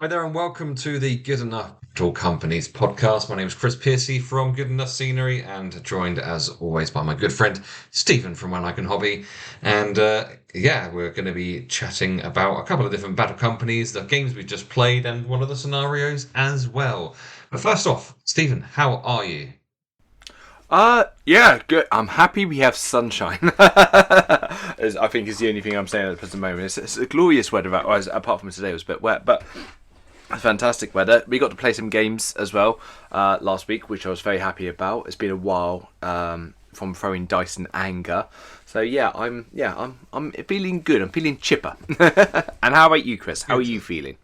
Hi there, and welcome to the Good Enough Tool Companies podcast. My name is Chris Piercy from Good Enough Scenery, and joined as always by my good friend Stephen from When I Can Hobby. And we're going to be chatting about a couple of different battle companies, the games we've just played, and one of the scenarios as well. But first off, Stephen, how are you? Yeah, good. I'm happy we have sunshine. I think is the only thing I'm saying at the present moment. It's a glorious weather, apart from today it was a bit wet, but fantastic weather. We got to play some games as well last week, which I was very happy about. It's been a while from throwing dice in anger, so I'm feeling good. I'm feeling chipper. And how about you, Chris? How are you feeling?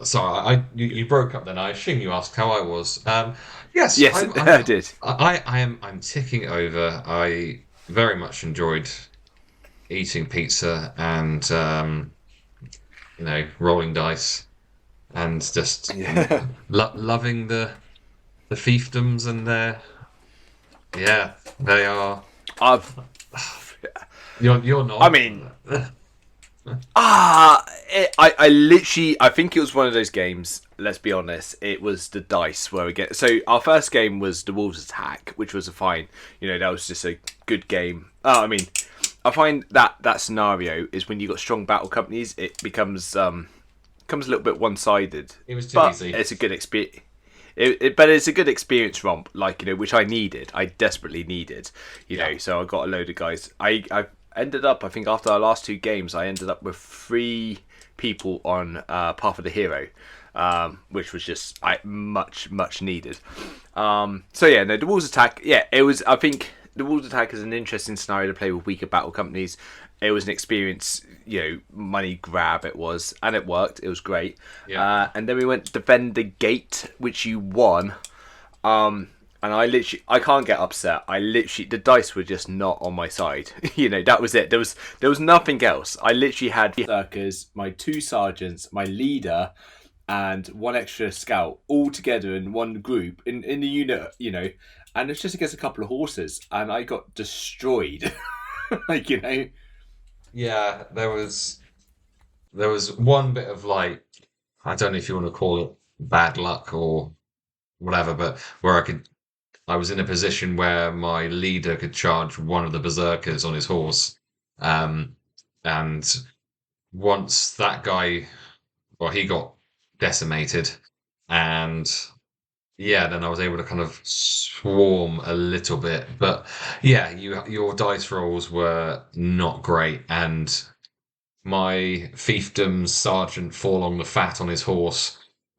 Sorry, you broke up then. I assume you asked how I was. Yes, Yes, I did. I'm ticking over. I very much enjoyed eating pizza and rolling dice and just Yeah. loving the fiefdoms and they are. I've. You're not. I mean, I literally, I think it was one of those games. Let's be honest, it was the dice where we get. So our first game was the Wolves Attack, which was a fine. That was just a good game. I find that scenario is when you got strong battle companies, it becomes a little bit one sided. It was too but easy. It's a good experience. But it's a good experience romp, which I needed. I desperately needed, So I got a load of guys. I ended up, I think, after our last two games, I ended up with 3 people on Path of the Hero, which was just much needed. The Wolves Attack. Yeah, it was. I think the Wolves Attack is an interesting scenario to play with weaker battle companies. It was an experience, money grab it was, and it worked. It was great. Yeah. And then we went to defend the gate, which you won. And I can't get upset. The dice were just not on my side. That was it. There was nothing else. I literally had berserkers, my 2 sergeants, my leader, and 1 extra scout all together in one group in the unit. And it's just against a couple of horses, and I got destroyed. Yeah, there was one bit of I don't know if you want to call it bad luck or whatever, but where I was in a position where my leader could charge one of the berserkers on his horse, and once that guy, well, he got decimated, and then I was able to kind of swarm a little bit, but yeah, your dice rolls were not great, and my fiefdom's sergeant fall on the fat on his horse.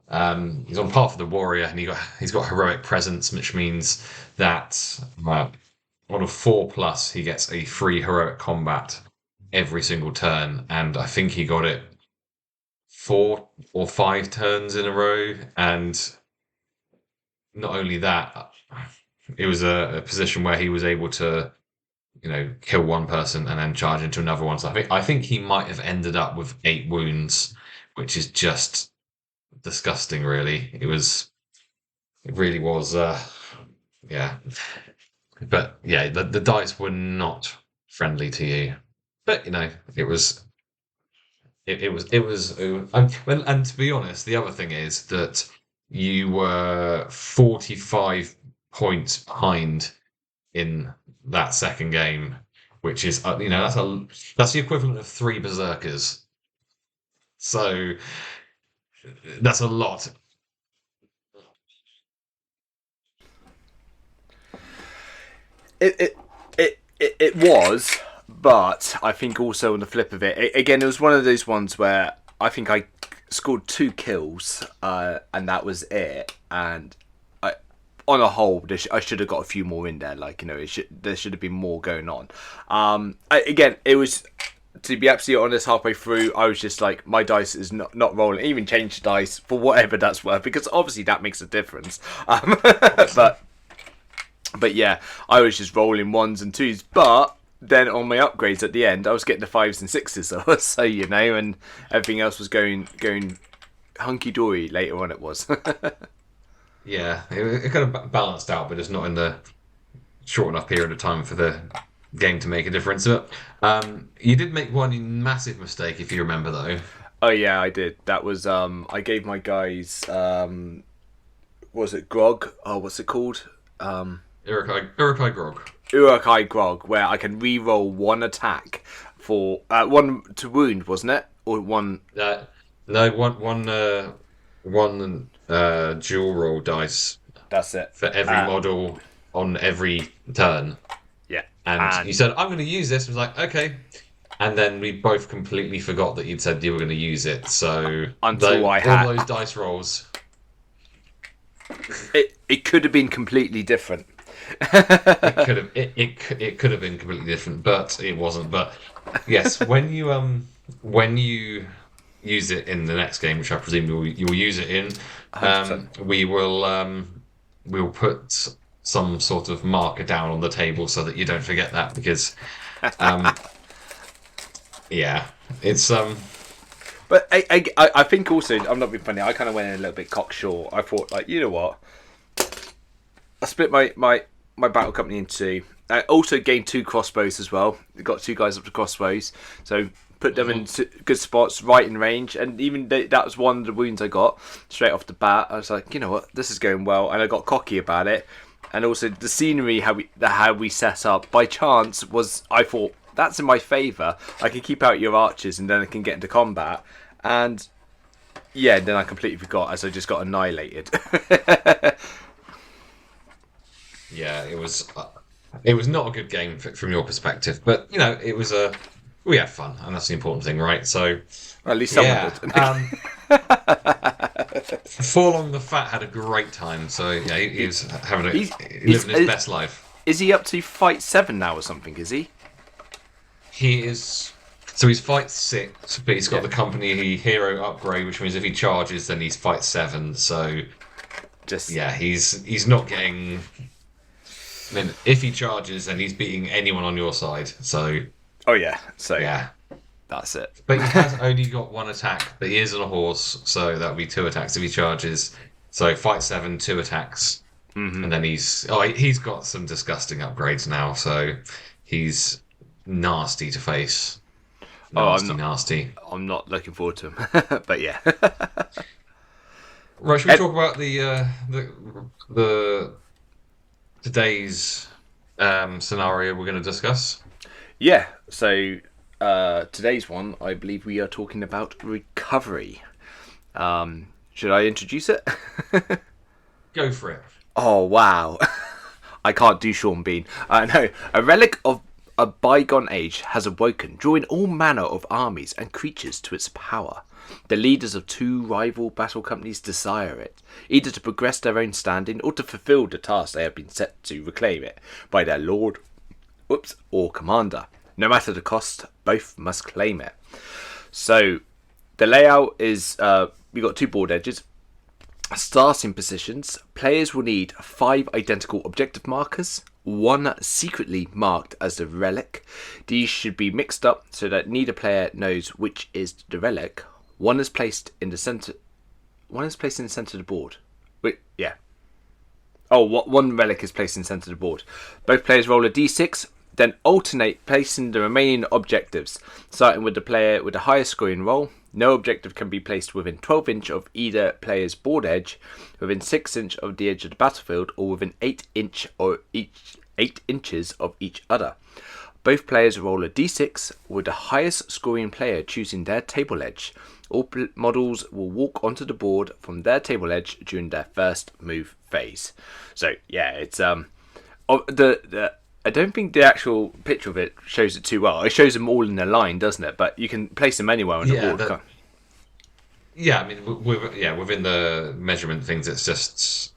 He's on part of the warrior, and he's got heroic presence, which means that on a 4+, he gets a free heroic combat every single turn, and I think he got it 4 or 5 turns in a row. And not only that, it was a position where he was able to, kill one person and then charge into another one. So I think he might have ended up with 8 wounds, which is just disgusting, really. It really was, yeah. But yeah, the dice were not friendly to you. But and to be honest, the other thing is that you were 45 points behind in that second game, which is that's the equivalent of 3 berserkers. So that's a lot. It was, but I think also on the flip of it, again, it was one of those ones where I think I scored 2 kills, and that was it. And on a whole, I should have got a few more in there. There should have been more going on. Again, it was, to be absolutely honest, halfway through, I was just like, my dice is not rolling. I even changed the dice for whatever that's worth, because obviously that makes a difference. But yeah, I was just rolling 1s and 2s. But then on my upgrades at the end, I was getting the 5s and 6s. So and everything else was going hunky dory. Later on, it was. Yeah, it kind of balanced out, but it's not in the short enough period of time for the game to make a difference. But you did make one massive mistake, if you remember, though. Oh yeah, I did. That was I gave my guys was it grog? Oh, what's it called? Urukai Grog. Urukai grog, where I can re-roll one attack for one to wound, wasn't it? Or one? No, one dual roll dice That's it. for every model on every turn. Yeah, And you said, I'm going to use this. I was like, okay. And then we both completely forgot that you'd said you were going to use it. So Until I all had those dice rolls. it could have been completely different. It could have been completely different, but it wasn't. But yes, when you use it in the next game, which I presume you'll use it in, 100%. we'll put some sort of marker down on the table so that you don't forget that, because yeah, it's But I think also, I'm not being funny, I kind of went in a little bit cocksure. I thought, like, you know what? I split my battle company in two. I also gained 2 crossbows as well. Got 2 guys up to crossbows. So put them in good spots, right in range. And even that was one of the wounds I got straight off the bat. I was like, you know what? This is going well. And I got cocky about it. And also the scenery, how we set up, by chance, was, I thought, that's in my favour. I can keep out your archers and then I can get into combat. And yeah, then I completely forgot as I just got annihilated. yeah, it was not a good game from your perspective, but you know, we had fun, and that's the important thing, right? So At least someone yeah, did. Forlong the Fat had a great time. So yeah, he was living his best life. Is he up to fight 7 now or something, is he? He is. So he's fight 6, but he's got the company hero upgrade, which means if he charges, then he's fight 7. So Just yeah, he's not getting. I mean, if he charges, then he's beating anyone on your side. So Oh yeah, so yeah, that's it. but he has only got 1 attack. But he is on a horse, so that'll be 2 attacks if he charges. So fight 7, 2 attacks, and then he's got some disgusting upgrades now. So he's nasty to face. Nasty. I'm not looking forward to him, but yeah. Right, should we talk about the today's scenario we're going to discuss? Yeah, so today's one, I believe we are talking about recovery. Should I introduce it? Go for it. Oh, wow. I can't do Sean Bean. No, a relic of a bygone age has awoken, drawing all manner of armies and creatures to its power. The leaders of 2 rival battle companies desire it, either to progress their own standing or to fulfill the task they have been set to reclaim it by their lord or commander. No matter the cost, both must claim it. So the layout is we've got 2 board edges. Starting positions, players will need 5 identical objective markers, 1 secretly marked as the relic. These should be mixed up so that neither player knows which is the relic. One is placed in the center. One is placed in the center of the board. Wait, yeah. Oh, one relic is placed in the center of the board. Both players roll a d6, then alternate placing the remaining objectives, starting with the player with the highest scoring roll. No objective can be placed within 12 inch of either player's board edge, within 6 inch of the edge of the battlefield, or within 8 inches of each other. Both players roll a d6, with the highest scoring player choosing their table edge. All models will walk onto the board from their table edge during their first move phase. So yeah, it's I don't think the actual picture of it shows it too well. It shows them all in a line, doesn't it? But you can place them anywhere on the board. Yeah, I mean, within the measurement things, it's just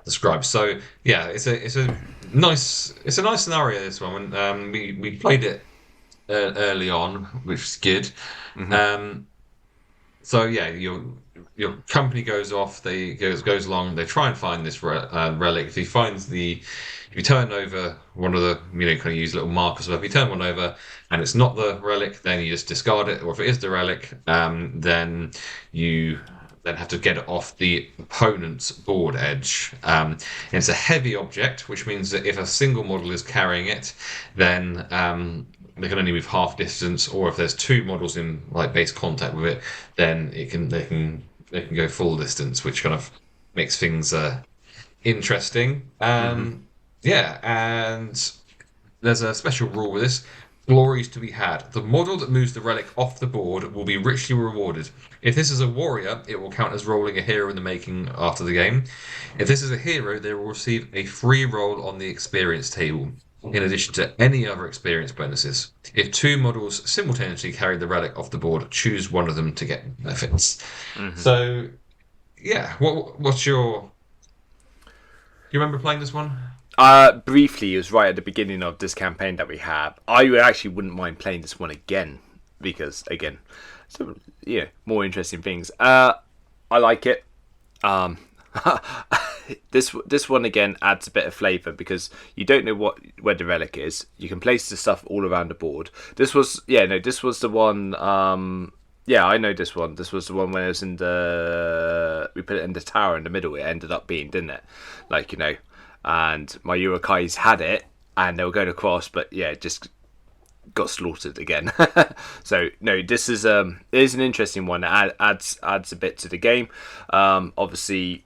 described. So yeah, it's a nice scenario, this one. We played it early on, which is good. So yeah, your company goes off. Goes along. They try and find this relic. If you turn over one of the, kind of use little markers. So if you turn one over and it's not the relic, then you just discard it. Or if it is the relic, then you have to get it off the opponent's board edge. It's a heavy object, which means that if a single model is carrying it, then they can only move half distance, or if there's two models in like base contact with it, then they can go full distance, which kind of makes things interesting. Yeah, and there's a special rule with this. Glories to be had. The model that moves the relic off the board will be richly rewarded. If this is a warrior, it will count as rolling a hero in the making after the game. If this is a hero, they will receive a free roll on the experience table, in addition to any other experience bonuses. If two models simultaneously carry the relic off the board, choose one of them to get benefits. So, yeah, what's your... Do you remember playing this one? Briefly, it was right at the beginning of this campaign that we have. I actually wouldn't mind playing this one again because, again, some more interesting things. I like it. This one again adds a bit of flavour because you don't know where the relic is. You can place the stuff all around the board. This was the one. I know this one. This was the one when it was in we put it in the tower in the middle. It ended up being, didn't it? And my Urukais had it, and they were going across, but it just got slaughtered again. So no, this is it is an interesting one. It adds a bit to the game. Obviously,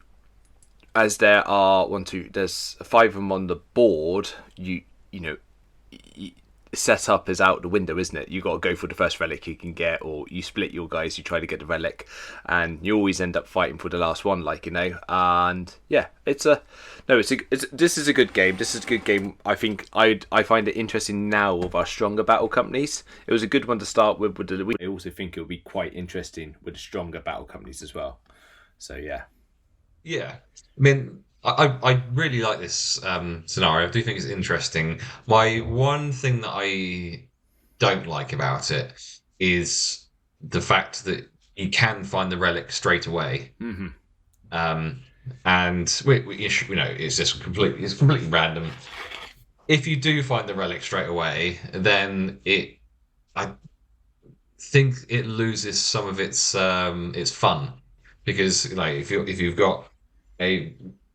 as there's 5 of them on the board. Setup is out the window, isn't it? You got to go for the first relic you can get, or you split your guys, you try to get the relic, and you always end up fighting for the last one, and this is a good game. This is a good game. I think I find it interesting now with our stronger battle companies. It was a good one to start with I also think it'll be quite interesting with the stronger battle companies as well. So yeah, I mean, I really like this scenario. I do think it's interesting. My one thing that I don't like about it is the fact that you can find the relic straight away. And it's just completely random. If you do find the relic straight away, then I think it loses some of its fun, because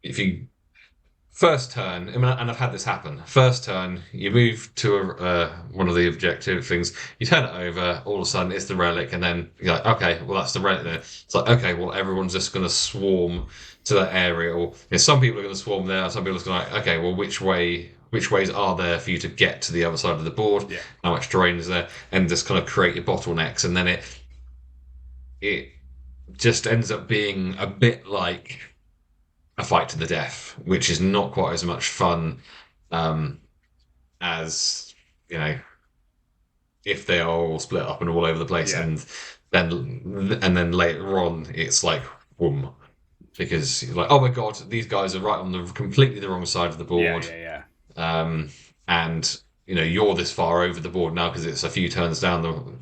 if you first turn, and I've had this happen. First turn, you move to one of the objective things, you turn it over, all of a sudden it's the relic, and then you're like, okay, well that's the relic there. It's like, okay, well everyone's just going to swarm to that area, or some people are going to swarm there, some people are going to okay, well which ways are there for you to get to the other side of the board? Yeah. How much terrain is there? And just kind of create your bottlenecks, and then it just ends up being a bit like a fight to the death, which is not quite as much fun as if they are all split up and all over the place, and then later on it's like boom, because you're like, oh my god, these guys are right on completely the wrong side of the board. And you're this far over the board now because it's a few turns down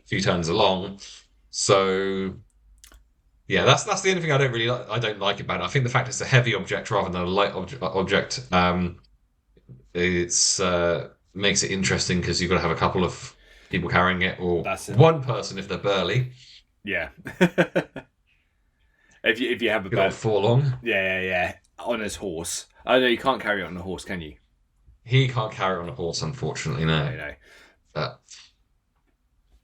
few turns along. So yeah, that's the only thing I don't like about it. I think the fact it's a heavy object rather than a light object, it's makes it interesting because you've got to have a couple of people carrying it, or one person if they're burly. Yeah. if you have a bird fall on. Yeah, on his horse. Oh no, you can't carry it on a horse, can you? He can't carry it on a horse, unfortunately. No.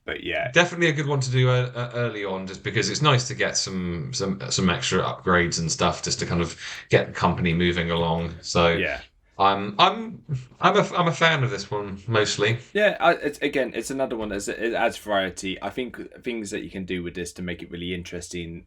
But yeah, definitely a good one to do early on, just because it's nice to get some extra upgrades and stuff, just to kind of get the company moving along. So yeah, I'm a fan of this one mostly. Yeah, it's another one it adds variety. I think things that you can do with this to make it really interesting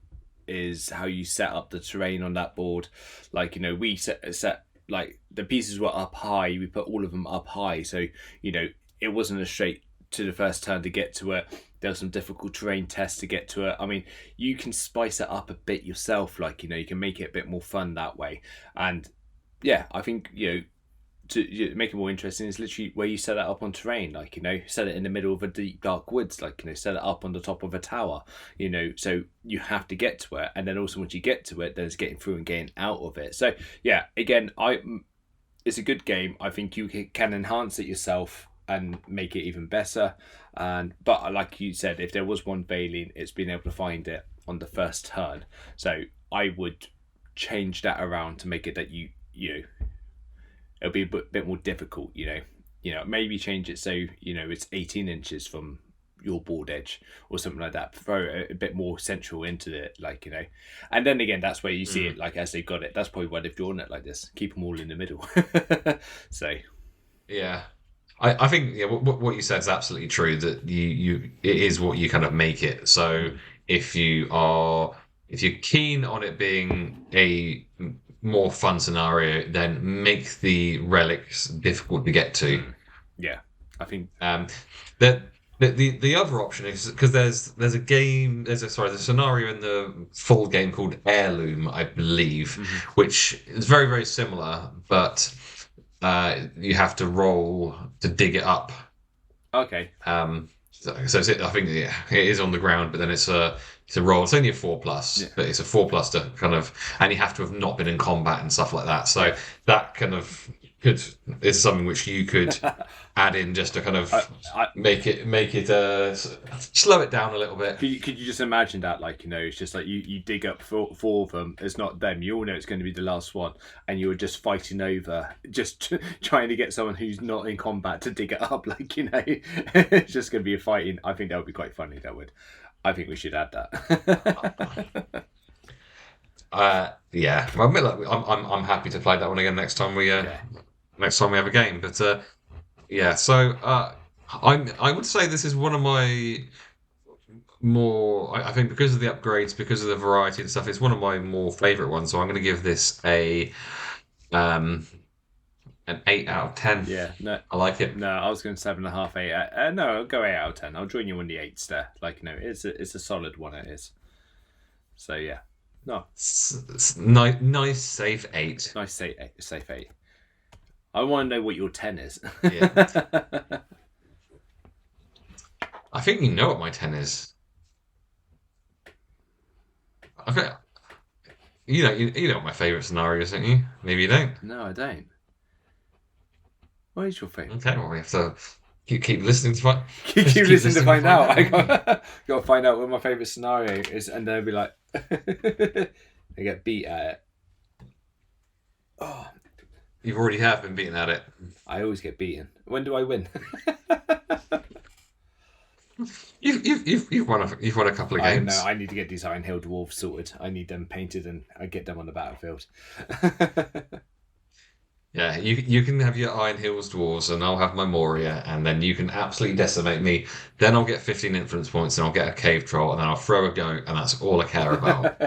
is how you set up the terrain on that board. We set like the pieces were up high. We put all of them up high, so it wasn't a straight to the first turn to get to it. There were some difficult terrain tests to get to it. I mean, you can spice it up a bit yourself, you can make it a bit more fun that way. And yeah, I think to make it more interesting is literally where you set it up on terrain, set it in the middle of a deep dark woods, set it up on the top of a tower, so you have to get to it, and then also once you get to it, then it's getting through and getting out of it. So yeah, again, it's a good game. I think you can enhance it yourself and make it even better. But like you said, if there was one failing, it's being able to find it on the first turn. So I would change that around to make it that it'll be a bit more difficult, maybe change it so it's 18 inches from your board edge or something like that. Throw a bit more central into it, and then again, that's where you see it. Like as they've got it, that's probably why they've drawn it like this. Keep them all in the middle. So Yeah. I think what you said is absolutely true, that it is what you kind of make it. So if you're keen on it being a more fun scenario, then make the relics difficult to get to. Yeah, I think That the other option is because there's a scenario in the full game called Heirloom, I believe, which is very, very similar, but you have to roll to dig it up. Okay. I think it is on the ground, but then it's a roll. It's only a 4+, but it's a 4+ to kind of, and you have to have not been in combat and stuff like that. So that kind of is something which you could add in just to kind of make it slow it down a little bit. Could you just imagine that, it's just like you dig up four of them. It's not them. You all know it's going to be the last one, and you're just fighting over, just trying to get someone who's not in combat to dig it up. It's just going to be a fighting. I think that would be quite funny. That would. I think we should add that. Yeah. Well, I'm happy to play that one again next time we have a game. But yeah. So I would say this is one of my more. I think because of the upgrades, because of the variety and stuff, it's one of my more favourite ones. So I'm going to give this an 8 out of 10. Yeah, no, I like it. No, I was going 7.5, 8. No, I'll go 8 out of 10. I'll join you on the 8s there. It's a solid one. It is. So yeah, no, nice safe 8. Nice safe 8. I want to know what your 10 is. Yeah. I think you know what my 10 is. I think you know what my favourite scenario is, don't you? Maybe you don't. No, I don't. What is your favourite? Okay, well we have to keep listening to find. keep listening to find out. I got to find out what my favourite scenario is, and they'll be like, I get beat at it. Oh, you already have been beaten at it. I always get beaten. When do I win? You've won a couple of games. I need to get these Iron Hill dwarves sorted. I need them painted, and I get them on the battlefield. Yeah, you can have your Iron Hills dwarves, and I'll have my Moria, and then you can absolutely decimate me. Then I'll get 15 influence points, and I'll get a cave troll, and then I'll throw a goat, and that's all I care about.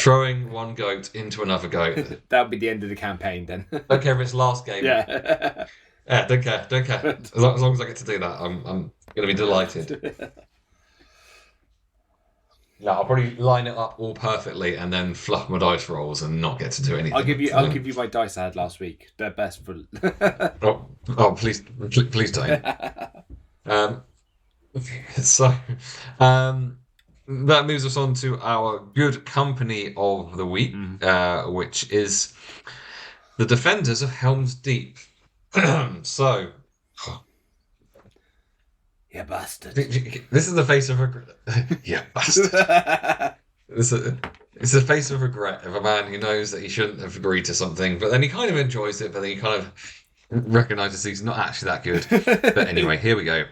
Throwing one goat into another goat. That'll be the end of the campaign then. Don't care if it's last game. Yeah. Yeah, don't care. As long as I get to do that, I'm going to be delighted. Yeah, I'll probably line it up all perfectly and then fluff my dice rolls and not get to do anything. I'll give you my dice I had last week. They're best for. Please don't. That moves us on to our good company of the week, which is the Defenders of Helm's Deep. So. You bastard. This is the face of regret. You bastard. It's the face of regret of a man who knows that he shouldn't have agreed to something, but then he kind of enjoys it, but then he kind of recognises he's not actually that good. But anyway, here we go.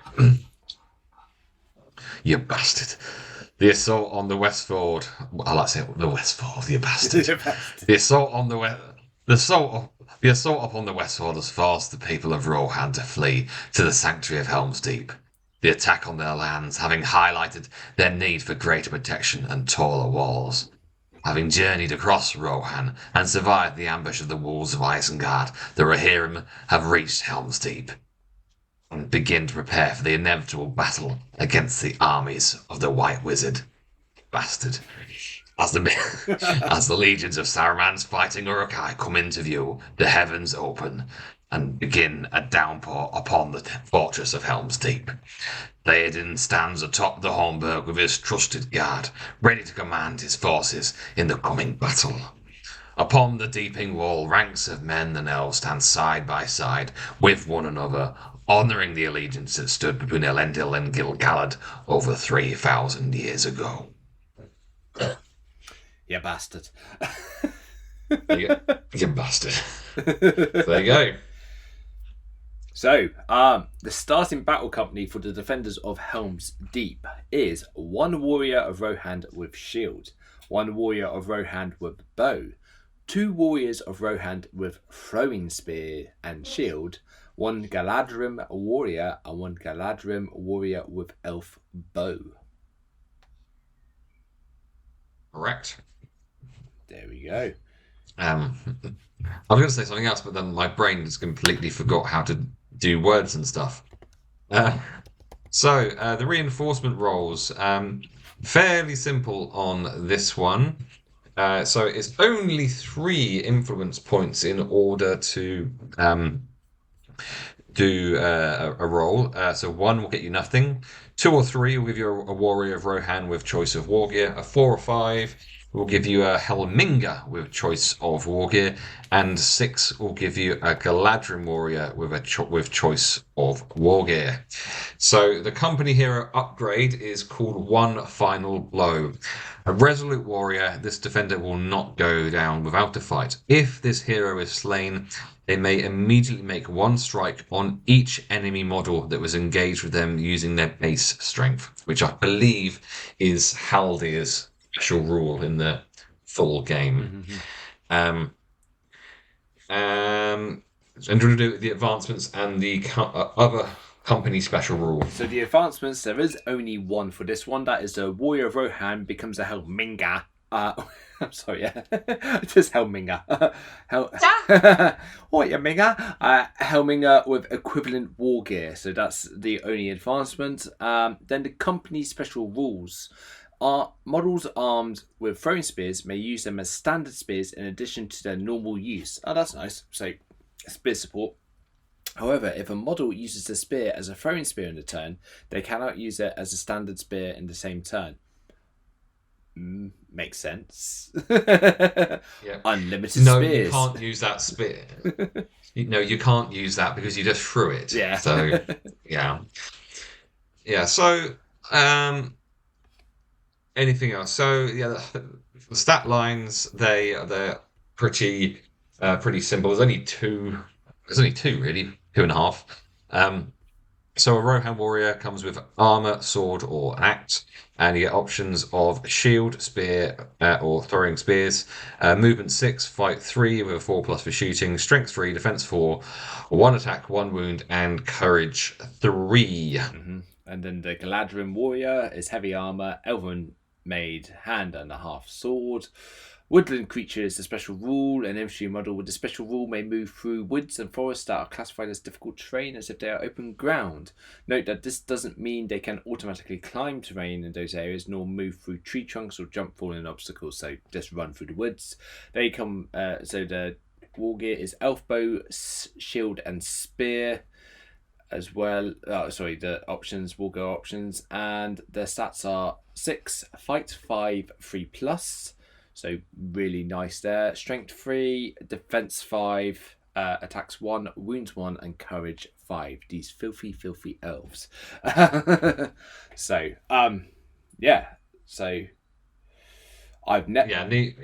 You bastard. The assault on the Westford. I like to say the Westford, you bastard. The assault on the assault upon the Westford has forced the people of Rohan to flee to the sanctuary of Helm's Deep. The attack on their lands having highlighted their need for greater protection and taller walls. Having journeyed across Rohan and survived the ambush of the wolves of Isengard, the Rohirrim have reached Helm's Deep and begin to prepare for the inevitable battle against the armies of the White Wizard. Bastard. As the legions of Saruman's fighting Uruk-hai come into view, the heavens open and begin a downpour upon the fortress of Helm's Deep. Theoden stands atop the Hornburg with his trusted guard, ready to command his forces in the coming battle. Upon the deeping wall, ranks of men and elves stand side by side with one another, honouring the allegiance that stood between Elendil and Gil-galad over 3,000 years ago. You bastard. You bastard. There you go. So, the starting battle company for the defenders of Helm's Deep is 1 warrior of Rohan with shield, 1 warrior of Rohan with bow, 2 warriors of Rohan with throwing spear and shield, 1 Galadrim warrior, and 1 Galadrim warrior with elf bow. Correct. There we go. I was going to say something else, but then my brain just completely forgot how to do words and stuff. So the reinforcement rolls, fairly simple on this one. So it's only 3 influence points in order to do a roll. So 1 will get you nothing. 2 or 3 will give you a warrior of Rohan with choice of war gear. A 4 or 5 will give you a Helminga with choice of war gear, and 6 will give you a Galadrim warrior with choice of war gear. So the company hero upgrade is called One Final Blow. A resolute warrior, this defender will not go down without a fight. If this hero is slain, they may immediately make 1 strike on each enemy model that was engaged with them using their base strength, which I believe is Haldir's special rule in the full game. And do you want to do the advancements and the other company special rule? So the advancements, there is only 1 for this one. That is the warrior of Rohan becomes a Helminga. I'm sorry, yeah. Just Helminga. What, you Minga? Helminga with equivalent war gear. So that's the only advancement. Then the company special rules are models armed with throwing spears may use them as standard spears in addition to their normal use. Oh, that's nice. So, spear support. However, if a model uses the spear as a throwing spear in a turn, they cannot use it as a standard spear in the same turn. Makes sense. Yeah. Unlimited No, spears. you can't use that spear. No, you can't use that because you just threw it. Yeah. So, yeah. Yeah, so, anything else? So, yeah, the stat lines, they're pretty simple. There's only two really, 2.5. So a Rohan warrior comes with armor, sword, or axe, and you get options of shield, spear, or throwing spears. Movement 6, fight 3 with a 4+ for shooting, strength 3, defense 4, 1 attack, 1 wound, and courage 3. And then the Galadrim warrior is heavy armor, elven made hand and a half sword. Woodland creature is the special rule. An infantry model with the special rule may move through woods and forests that are classified as difficult terrain as if they are open ground. Note that this doesn't mean they can automatically climb terrain in those areas, nor move through tree trunks or jump falling obstacles, so just run through the woods. They come, so the war gear is elf bow, shield and spear as well. The options, war gear options, and their stats are 6, fight 5, 3+. So really nice there. Strength 3, defense 5, attacks 1, wounds 1, and courage 5. These filthy, filthy elves. So, yeah. So I've never. Yeah, the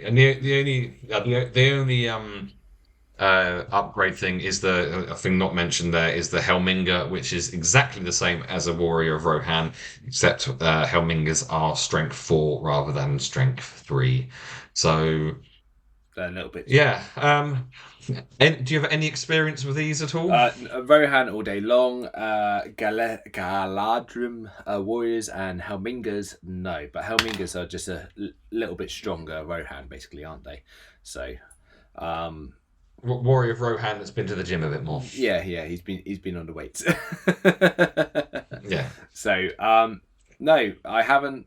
only upgrade thing is a thing not mentioned there is the Helminga, which is exactly the same as a warrior of Rohan, except Helmingas are strength 4 rather than strength 3. So A little bit. yeah. Do you have any experience with these at all? Rohan all day long. Galadrim warriors and Helmingas, no. But Helmingas are just a little bit stronger Rohan, basically, aren't they? So, Warrior of Rohan that's been to the gym a bit more. yeah, he's been on the weights. Yeah. So, no, I haven't.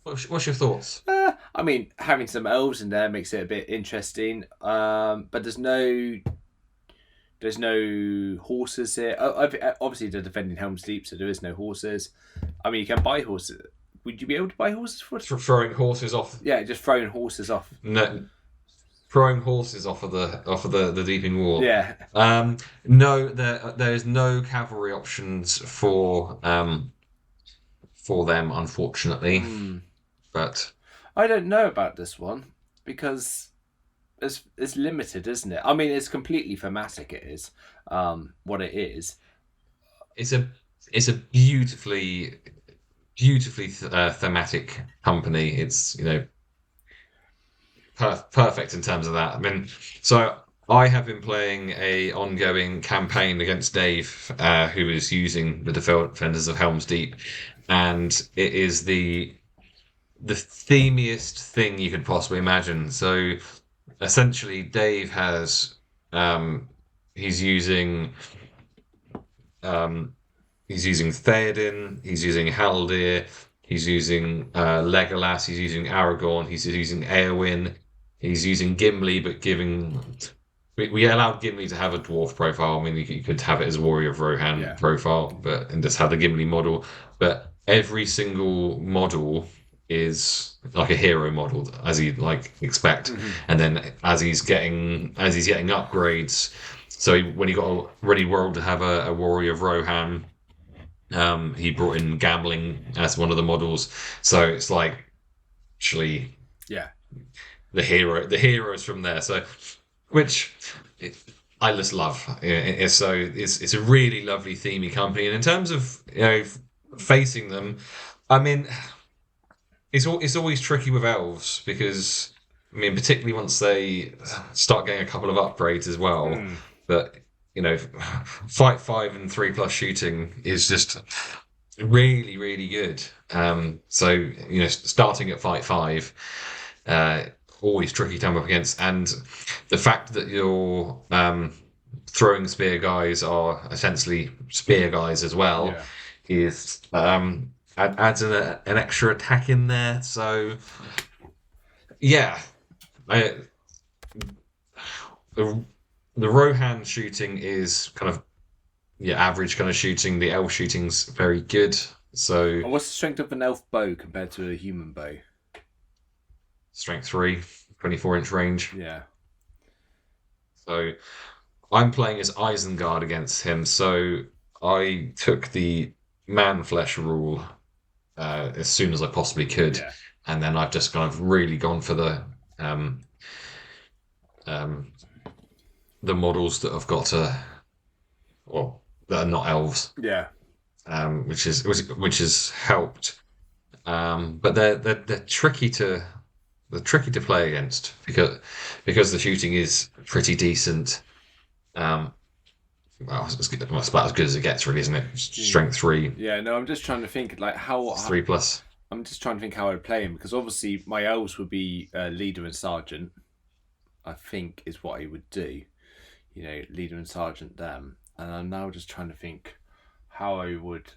What's your thoughts? I mean, having some elves in there makes it a bit interesting. But there's no horses here. Obviously, they're defending Helm's Deep, so there is no horses. I mean, you can buy horses. Would you be able to buy horses for it? Throwing horses off. Yeah, just throwing horses off. No, throwing horses off of the Deeping Wall. Yeah. No, there is no cavalry options for them, unfortunately. But I don't know about this one because it's limited, isn't it? I mean, it's completely thematic. It is what it is. It's a it's a beautifully thematic company. It's perfect in terms of that. I mean, so I have been playing a ongoing campaign against Dave, who is using the Defenders of Helm's Deep, and it is the themiest thing you could possibly imagine. So essentially, Dave has he's using um, he's using Theoden, he's using Haldir, he's using Legolas, he's using Aragorn, he's using Eowyn, he's using Gimli, but giving. We allowed Gimli to have a dwarf profile. I mean, you could have it as Warrior of Rohan profile, but and just have the Gimli model. But every single model is like a hero model, as you'd like expect. And then as he's getting upgrades, so when he got ready world to have a Warrior of Rohan, he brought in gambling as one of the models. So it's like actually the heroes from there. So which I just love. It's a really lovely themey company, and in terms of facing them, I mean, it's always tricky with elves because I mean, particularly once they start getting a couple of upgrades as well. But fight 5 and 3+ shooting is just really good. So starting at fight 5. Always tricky to come up against, and the fact that your throwing spear guys are essentially spear guys as well is adds an extra attack in there. So yeah, the Rohan shooting is kind of average kind of shooting. The elf shooting's very good. So and what's the strength of an elf bow compared to a human bow? Strength 3, 24-inch range. Yeah. So I'm playing as Isengard against him. So I took the man flesh rule as soon as I possibly could, and then I've just kind of really gone for the models that have got that are not elves. Yeah. Which has helped. But they're tricky to. They're tricky to play against because the shooting is pretty decent. Well, it's about as good as it gets, really, isn't it? Strength 3. Yeah, no, I'm just trying to think like how 3+. I'm just trying to think how I'd play him because obviously my elves would be leader and sergeant. I think is what I would do. Leader and sergeant them, and I'm now just trying to think how I would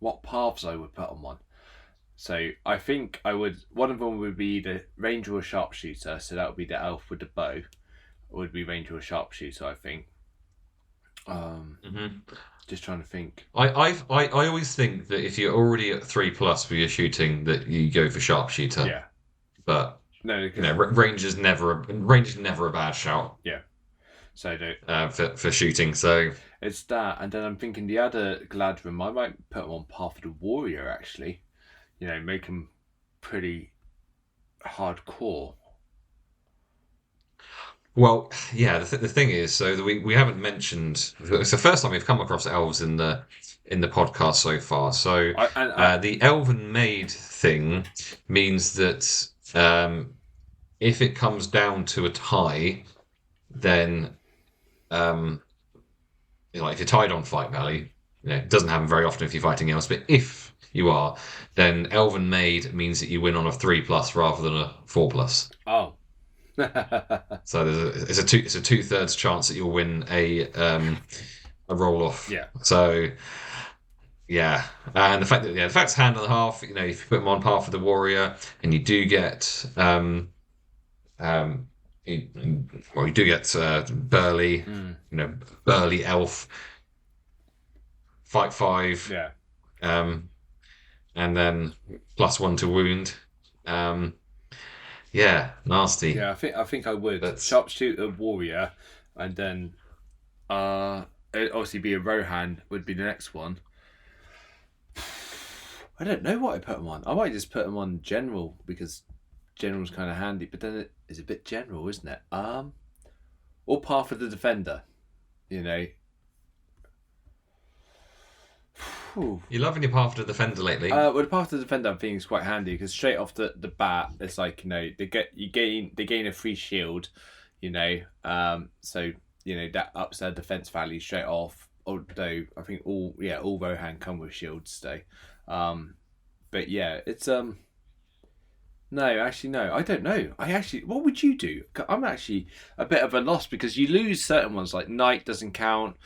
what paths I would put on one. So I think one of them would be the ranger or sharpshooter, so that would be the elf with the bow. It would be ranger or sharpshooter, I think. Just trying to think. I always think that if you're already at 3+ for your shooting, that you go for sharpshooter. Yeah. But no, ranger's never a bad shout. Yeah. So for shooting, so it's that, and then I'm thinking the other Gladrim, I might put him on Path of the Warrior actually. Make him pretty hardcore. Well, yeah. The thing is, so we haven't mentioned. It's the first time we've come across elves in the podcast so far. So the elven maid thing means that if it comes down to a tie, then if you're tied on fight value, it doesn't happen very often if you're fighting elves, but if you are, then elven maid means that you win on a 3+ rather than a 4+. Oh. So it's a 2/3 chance that you'll win a roll off. Yeah. So yeah, and the fact it's hand and a half. If you put them on Path of the Warrior, and you do get you do get burly, burly elf, fight 5. Yeah. And then +1 to wound. Yeah, nasty. Yeah, I think I would. But Sharpshooter warrior, and then it'd obviously be a Rohan would be the next one. I don't know what I put him on. I might just put him on general because general's kind of handy, but then it is a bit general, isn't it? Or Path of the Defender, you know. Whew. You're loving your Path to the Defender lately. Well, the Path of the Defender I'm thinking is quite handy because straight off the bat, it's like, you know, they gain a free shield, you know. So you know that ups their defense value straight off. Although I think all Rohan come with shields, so. But yeah, it's No, actually, no. I don't know. What would you do? I'm actually a bit of a loss because you lose certain ones, like Knight doesn't count.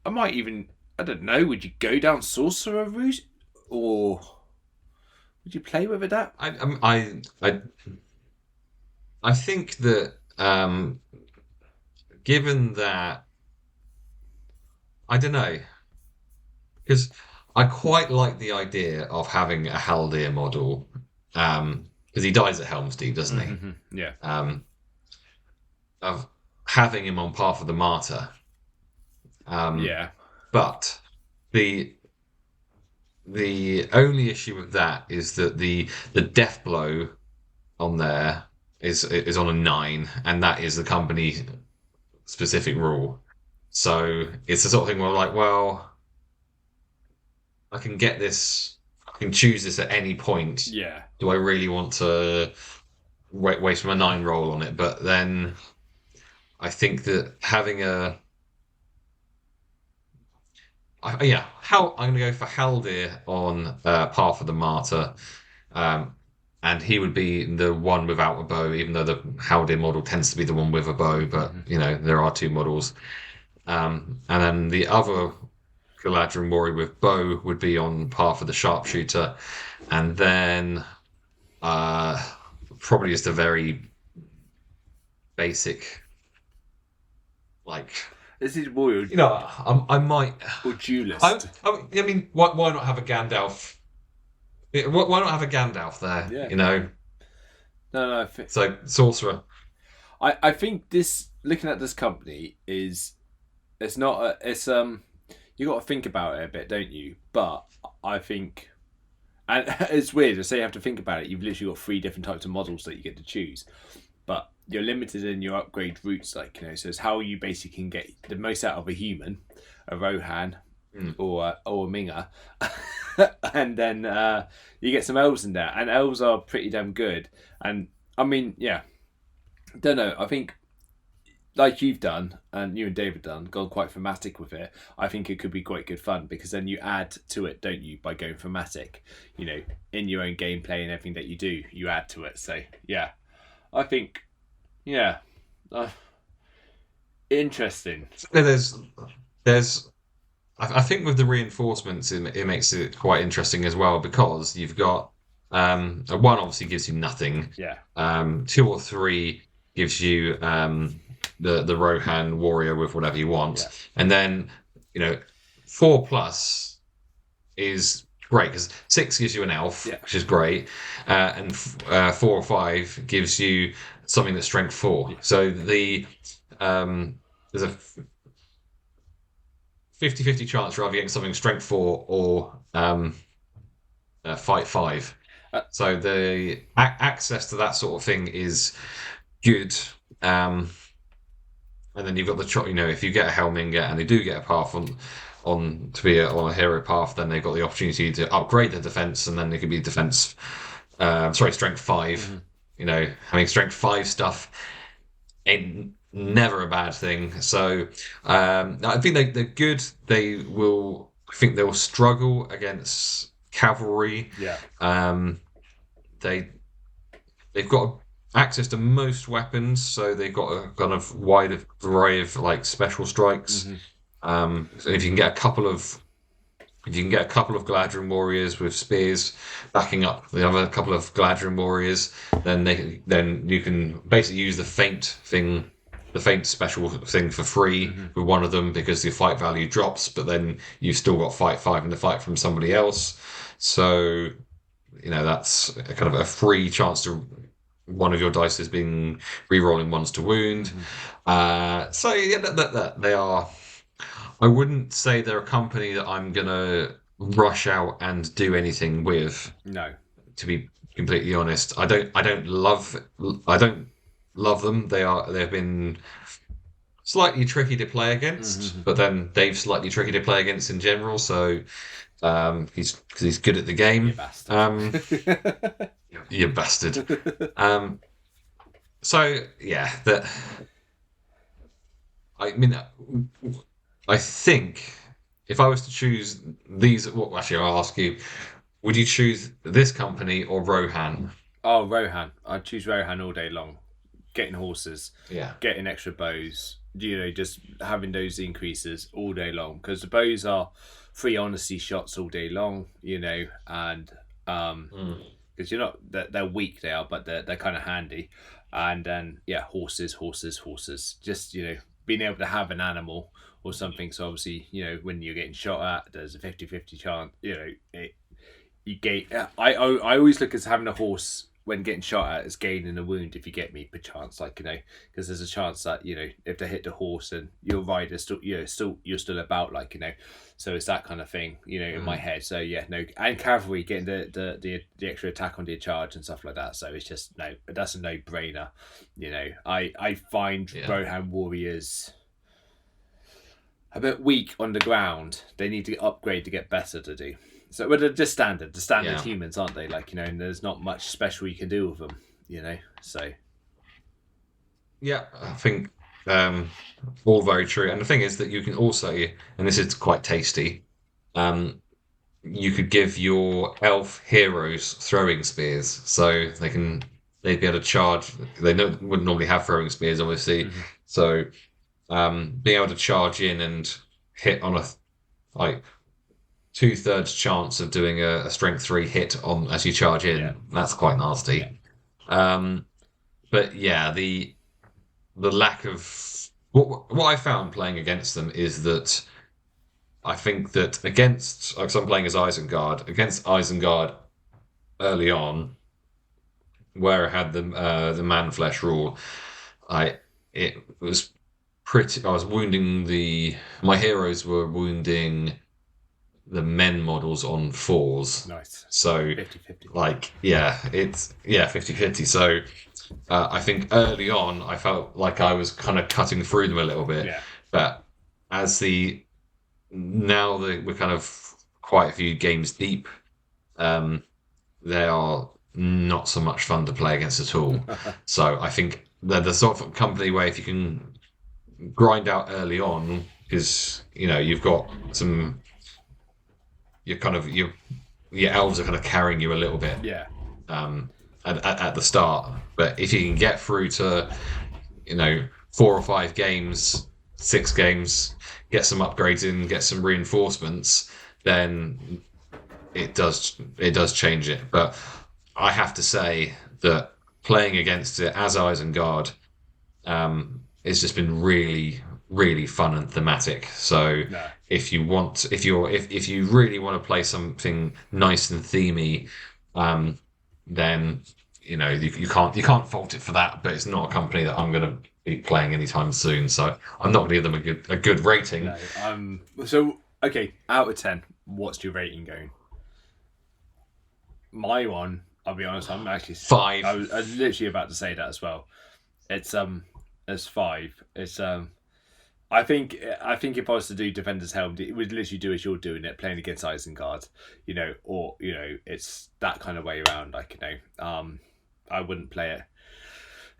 I don't know. Would you go down Sorcerer route, or would you play with it? That I think that given that I don't know because I quite like the idea of having a Haldir model because he dies at Helm's Deep, doesn't he? Mm-hmm. Yeah. Of having him on Path of the Martyr. Yeah. But the only issue with that is that the death blow on there is on a 9, and that is the company specific rule. So it's the sort of thing where I'm like, well, I can get this, I can choose this at any point. Yeah. Do I really want to waste my 9 roll on it? But then I think that having I'm going to go for Haldir on Path of the Martyr, and he would be the one without a bow, even though the Haldir model tends to be the one with a bow. But you know there are 2 models, and then the other Galadriel warrior with bow would be on Path of the Sharpshooter, and then probably just a very basic, like. This is warrior. You know, I might. Or duelist. I mean, why not have a Gandalf? Why not have a Gandalf there? Yeah. You know. No. So sorcerer. I think this, looking at this company, it's not you got to think about it a bit, don't you? But I think, and it's weird. I say you have to think about it. You've literally got 3 different types of models that you get to choose, but you're limited in your upgrade routes, like, you know. So it's how you basically can get the most out of a human, a Rohan, or a Minga, and then you get some elves in there, and elves are pretty damn good. And I mean, yeah, don't know. I think, like you've done, and you and David done, gone quite thematic with it. I think it could be quite good fun because then you add to it, don't you, by going thematic? You know, in your own gameplay and everything that you do, you add to it. So yeah, I think. Yeah, interesting. There's, I think with the reinforcements, it makes it quite interesting as well because you've got 1 obviously gives you nothing. Yeah. 2 or 3 gives you the Rohan warrior with whatever you want, and then 4 plus is great because 6 gives you an elf, which is great, and 4 or 5 gives you something that's strength 4. So there's a 50-50 chance you're either getting something strength 4 or fight 5. So the access to that sort of thing is good. And then you've got if you get a Helminga and they do get a path on to be on a hero path, then they've got the opportunity to upgrade their defense, and then it could be strength 5. Having strength 5 stuff ain't never a bad thing. So I think they're good. I think they'll struggle against cavalry. They've got access to most weapons, so they've got a kind of wide array of like special strikes. So if you can get a couple of Galadriel warriors with spears backing up the other couple of Galadriel warriors, then you can basically use the feint special thing for free with one of them because your fight value drops, but then you've still got fight 5 in the fight from somebody else. So that's a kind of a free chance to one of your dice is being re-rolling ones to wound. So yeah, that they are. I wouldn't say they're a company that I'm gonna rush out and do anything with. No. To be completely honest. I don't love them. They've been slightly tricky to play against, but then Dave's slightly tricky to play against in general. So he's good at the You game. bastard. You bastard. So yeah, that I mean, I think if I was to choose these, well, actually, I'll ask you: would you choose this company or Rohan? Oh, Rohan. I'd choose Rohan all day long. Getting horses, Yeah. getting extra bows, just having those increases all day long. Because the bows are free honesty shots all day long, and because you're not, they're weak, they are, but they're kind of handy. And then, yeah, horses, horses, horses. Just, being able to have an animal or something. So obviously, when you're getting shot at, there's a 50-50 chance, you gain. I always look at having a horse when getting shot at as gaining a wound, if you get me, perchance, because there's a chance that if they hit the horse and your rider still, you're still about, so it's that kind of thing, in my head. So yeah, no, and cavalry getting the extra attack on the charge and stuff like that. So it's just no, that's a no brainer. I find Rohan warriors a bit weak on the ground. They need to upgrade to get better to do. So, but they're just standard. The standard humans, aren't they? And there's not much special you can do with them, So, Yeah, I think all very true. And the thing is that you can also, and this is quite tasty, you could give your elf heroes throwing spears, so they'd be able to charge. They wouldn't normally have throwing spears, obviously. So being able to charge in and hit on a like 2/3 chance of doing a strength 3 hit on as you charge in, that's quite nasty. But yeah, the lack of what I found playing against them is that I think that against, because I'm playing as against Isengard early on, where I had the man flesh rule, it was pretty. I was wounding my heroes were wounding the men models on 4s. Nice. So 50-50. it's 50-50. So I think early on I felt like I was kind of cutting through them a little bit. Yeah. But we're kind of quite a few games deep, they are not so much fun to play against at all. So I think they're the sort of company where if you can grind out early on, because you've got some. Your elves are kind of carrying you a little bit. Yeah. At the start, but if you can get through to 4 or 5 games, 6 games, get some upgrades in, get some reinforcements, then it does change it. But I have to say that playing against it as Isengard, it's just been really, really fun and thematic. So if you really want to play something nice and themey, then you can't fault it for that. But it's not a company that I'm going to be playing anytime soon. So I'm not going to give them a good rating. No, so okay, out of 10, what's your rating going? My one, I'll be honest, I'm actually 5. I was literally about to say that as well. It's 5. It's I think if I was to do Defender's Helm, it would literally do as you're doing it, playing against Isengard, or it's that kind of way around. I wouldn't play it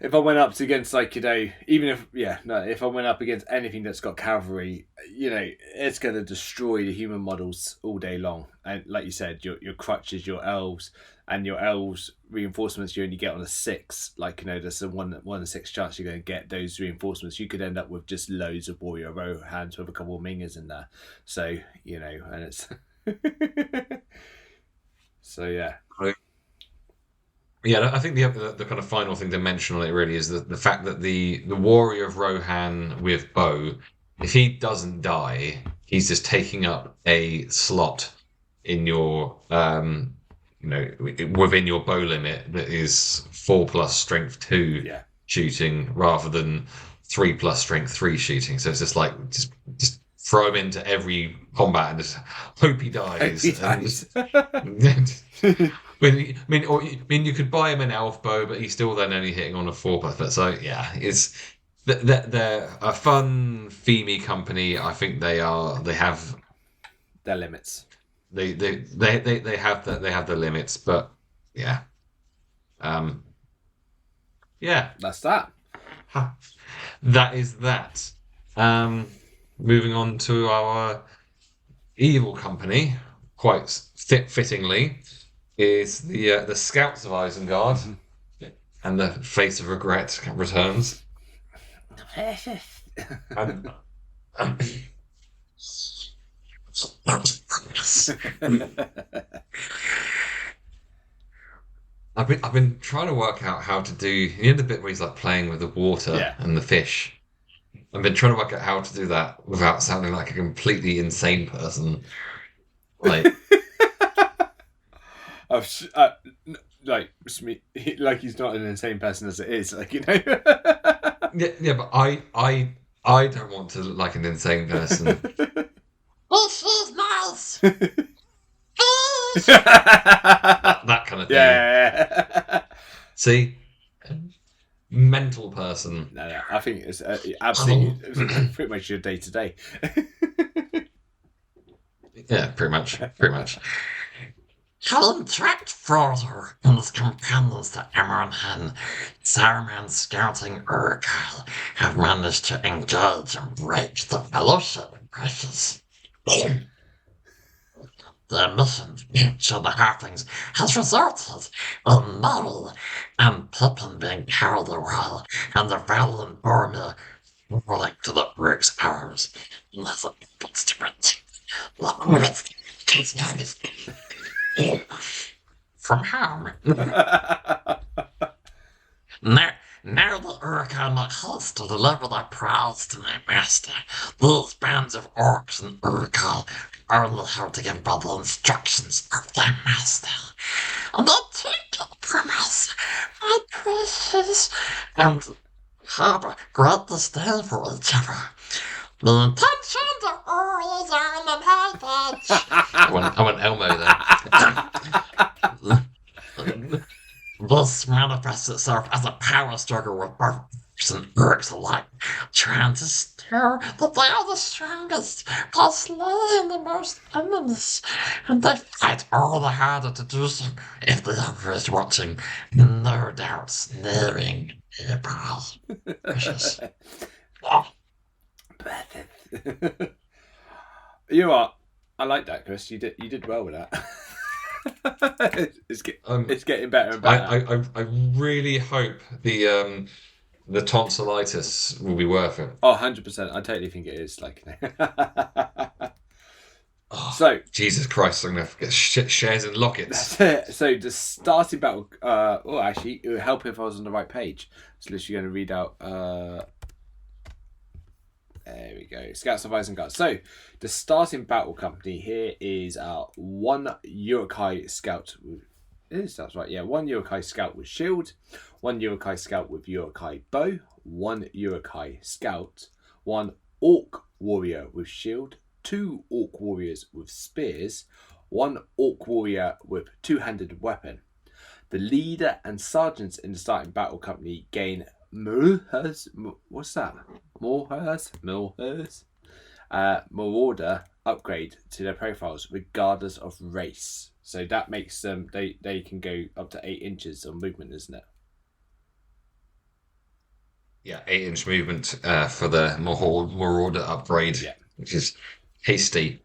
if I went up against if I went up against anything that's got cavalry, it's going to destroy the human models all day long. And like you said, your crutches, your elves, and your elves reinforcements you only get on a 6. There's a 1 in 6 chance you're going to get those reinforcements. You could end up with just loads of warrior Rohans with a couple of mingers in there. So and it's so yeah. Yeah, I think the kind of final thing to mention on it really is the fact that the warrior of Rohan with bow, if he doesn't die, he's just taking up a slot in your within your bow limit that is 4+ strength 2 shooting rather than 3+ strength 3 shooting. So it's just throw him into every combat and just hope he dies. He dies. I mean, you could buy him an elf bow, but he's still then only hitting on a 4+. But so yeah, they're a fun, themey company. I think they are. They have Their limits. they have the limits, but yeah, yeah, That's that. that is that. Moving on to our evil company, quite fittingly, is the Scouts of Isengard, and the face of regret returns. And, I've been trying to work out how to do, you know, the bit where he's like playing with the water and the fish. I've been trying to work out how to do that without sounding like a completely insane person. Like, like he's not an insane person as it is. Like, you know. yeah, but I don't want to look like an insane person. Oh, she's nice. that kind of thing. Yeah. See, mental person. No, I think it's absolutely pretty much your day to day. Yeah, pretty much. Helm tracked Frodo and his companions to Emerald. Saruman's scouting Urkel have managed to engage and break the Fellowship pressures. Their mission to capture the halflings has resulted in Merry and Pippin being carried away, and the valiant Boromir falling to the Rook's arrows. Unless it gets to it. From Helm. Now the Uruk make haste to deliver their prize to my master. These bands of orcs and Uruk only have to give by the instructions of their master. And they take it from us, my precious, and have great disdain for each other. The intentions of Earls are on the page. I went Elmo there. This manifests itself as a power struggle with both orcs and Urks alike, trying to stir that they are the strongest by slaying the most enemies, and they fight all the harder to do so if the other is watching, no doubt sneering nearby. Precious. You know what? I like that, Chris. You did well with that. It's getting better and better. I really hope the tonsillitis will be worth it. Oh, 100%. I totally think it is. Like, Oh, so Jesus Christ, I'm gonna get shares and lockets. So the starting battle. Actually, it would help if I was on the right page. So, literally, going to read out. There we go. Scouts of Isengard. So, the starting battle company here is one Uruk-hai scout. That's right. Yeah, one Uruk-hai scout with shield, one Uruk-hai scout with Uruk-hai bow, one Uruk-hai scout, one orc warrior with shield, two orc warriors with spears, one orc warrior with two-handed weapon. The leader and sergeants in the starting battle company gain what's that? Marauder upgrade to their profiles regardless of race. So that makes them they can go up to 8 inches of movement, isn't it? Yeah, 8-inch movement for the Marauder upgrade, which is hasty.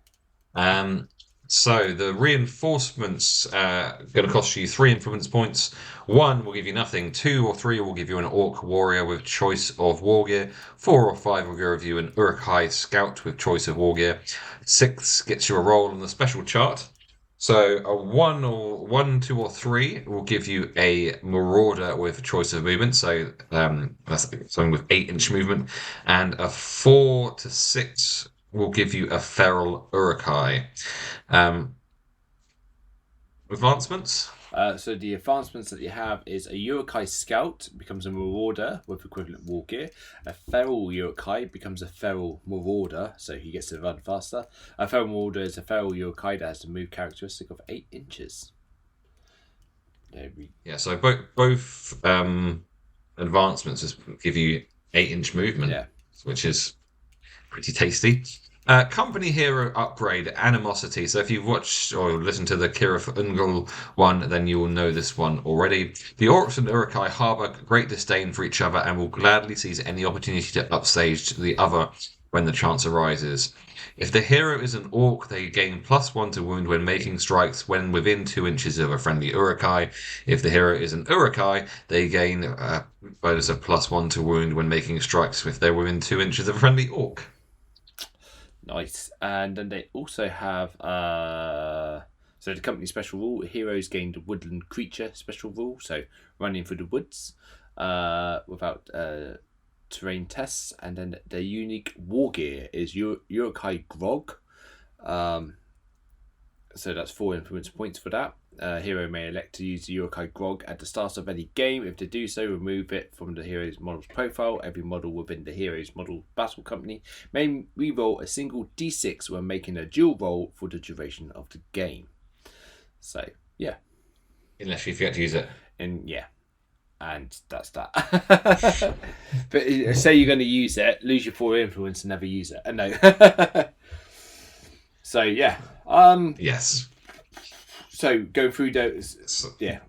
So the reinforcements going to cost you 3 influence points. 1 will give you nothing. 2 or 3 will give you an orc warrior with choice of war gear. 4 or 5 will give you an Uruk-hai scout with choice of war gear. 6 gets you a roll on the special chart. So a 1, 2, or 3 will give you a marauder with choice of movement. So that's something with 8-inch movement, and a 4 to 6 will give you a feral Uruk-hai. Advancements. So the advancements that you have is a Urukai Scout becomes a Marauder with equivalent war gear. A Feral Urukai becomes a Feral Marauder, so he gets to run faster. A Feral Marauder is a Feral Urukai that has a move characteristic of 8 inches. Yeah, so both advancements just give you 8-inch movement, which is pretty tasty. Company hero upgrade, animosity. So if you've watched or listened to the Kira Ungol one, then you will know this one already. The Orcs and Urukai harbour great disdain for each other and will gladly seize any opportunity to upstage the other when the chance arises. If the hero is an Orc, they gain +1 to wound when making strikes when within 2 inches of a friendly Urukai. If the hero is an Urukai, they gain a bonus of +1 to wound when making strikes if they're within 2 inches of a friendly Orc. Nice. And then they also have so the company special rule, heroes gained woodland creature special rule, so running through the woods without terrain tests. And then their unique war gear is Urukai Grog. So that's 4 influence points for that. Hero may elect to use the Urukai Grog at the start of any game. If they do so, remove it from the hero's model's profile. Every model within the hero's model battle company may reroll a single d6 when making a dual roll for the duration of the game. So, yeah. Unless you forget to use it. And and that's that. But say you're going to use it, lose your 4 influence and never use it. No. So, yeah. Yes. So go through those. Yeah.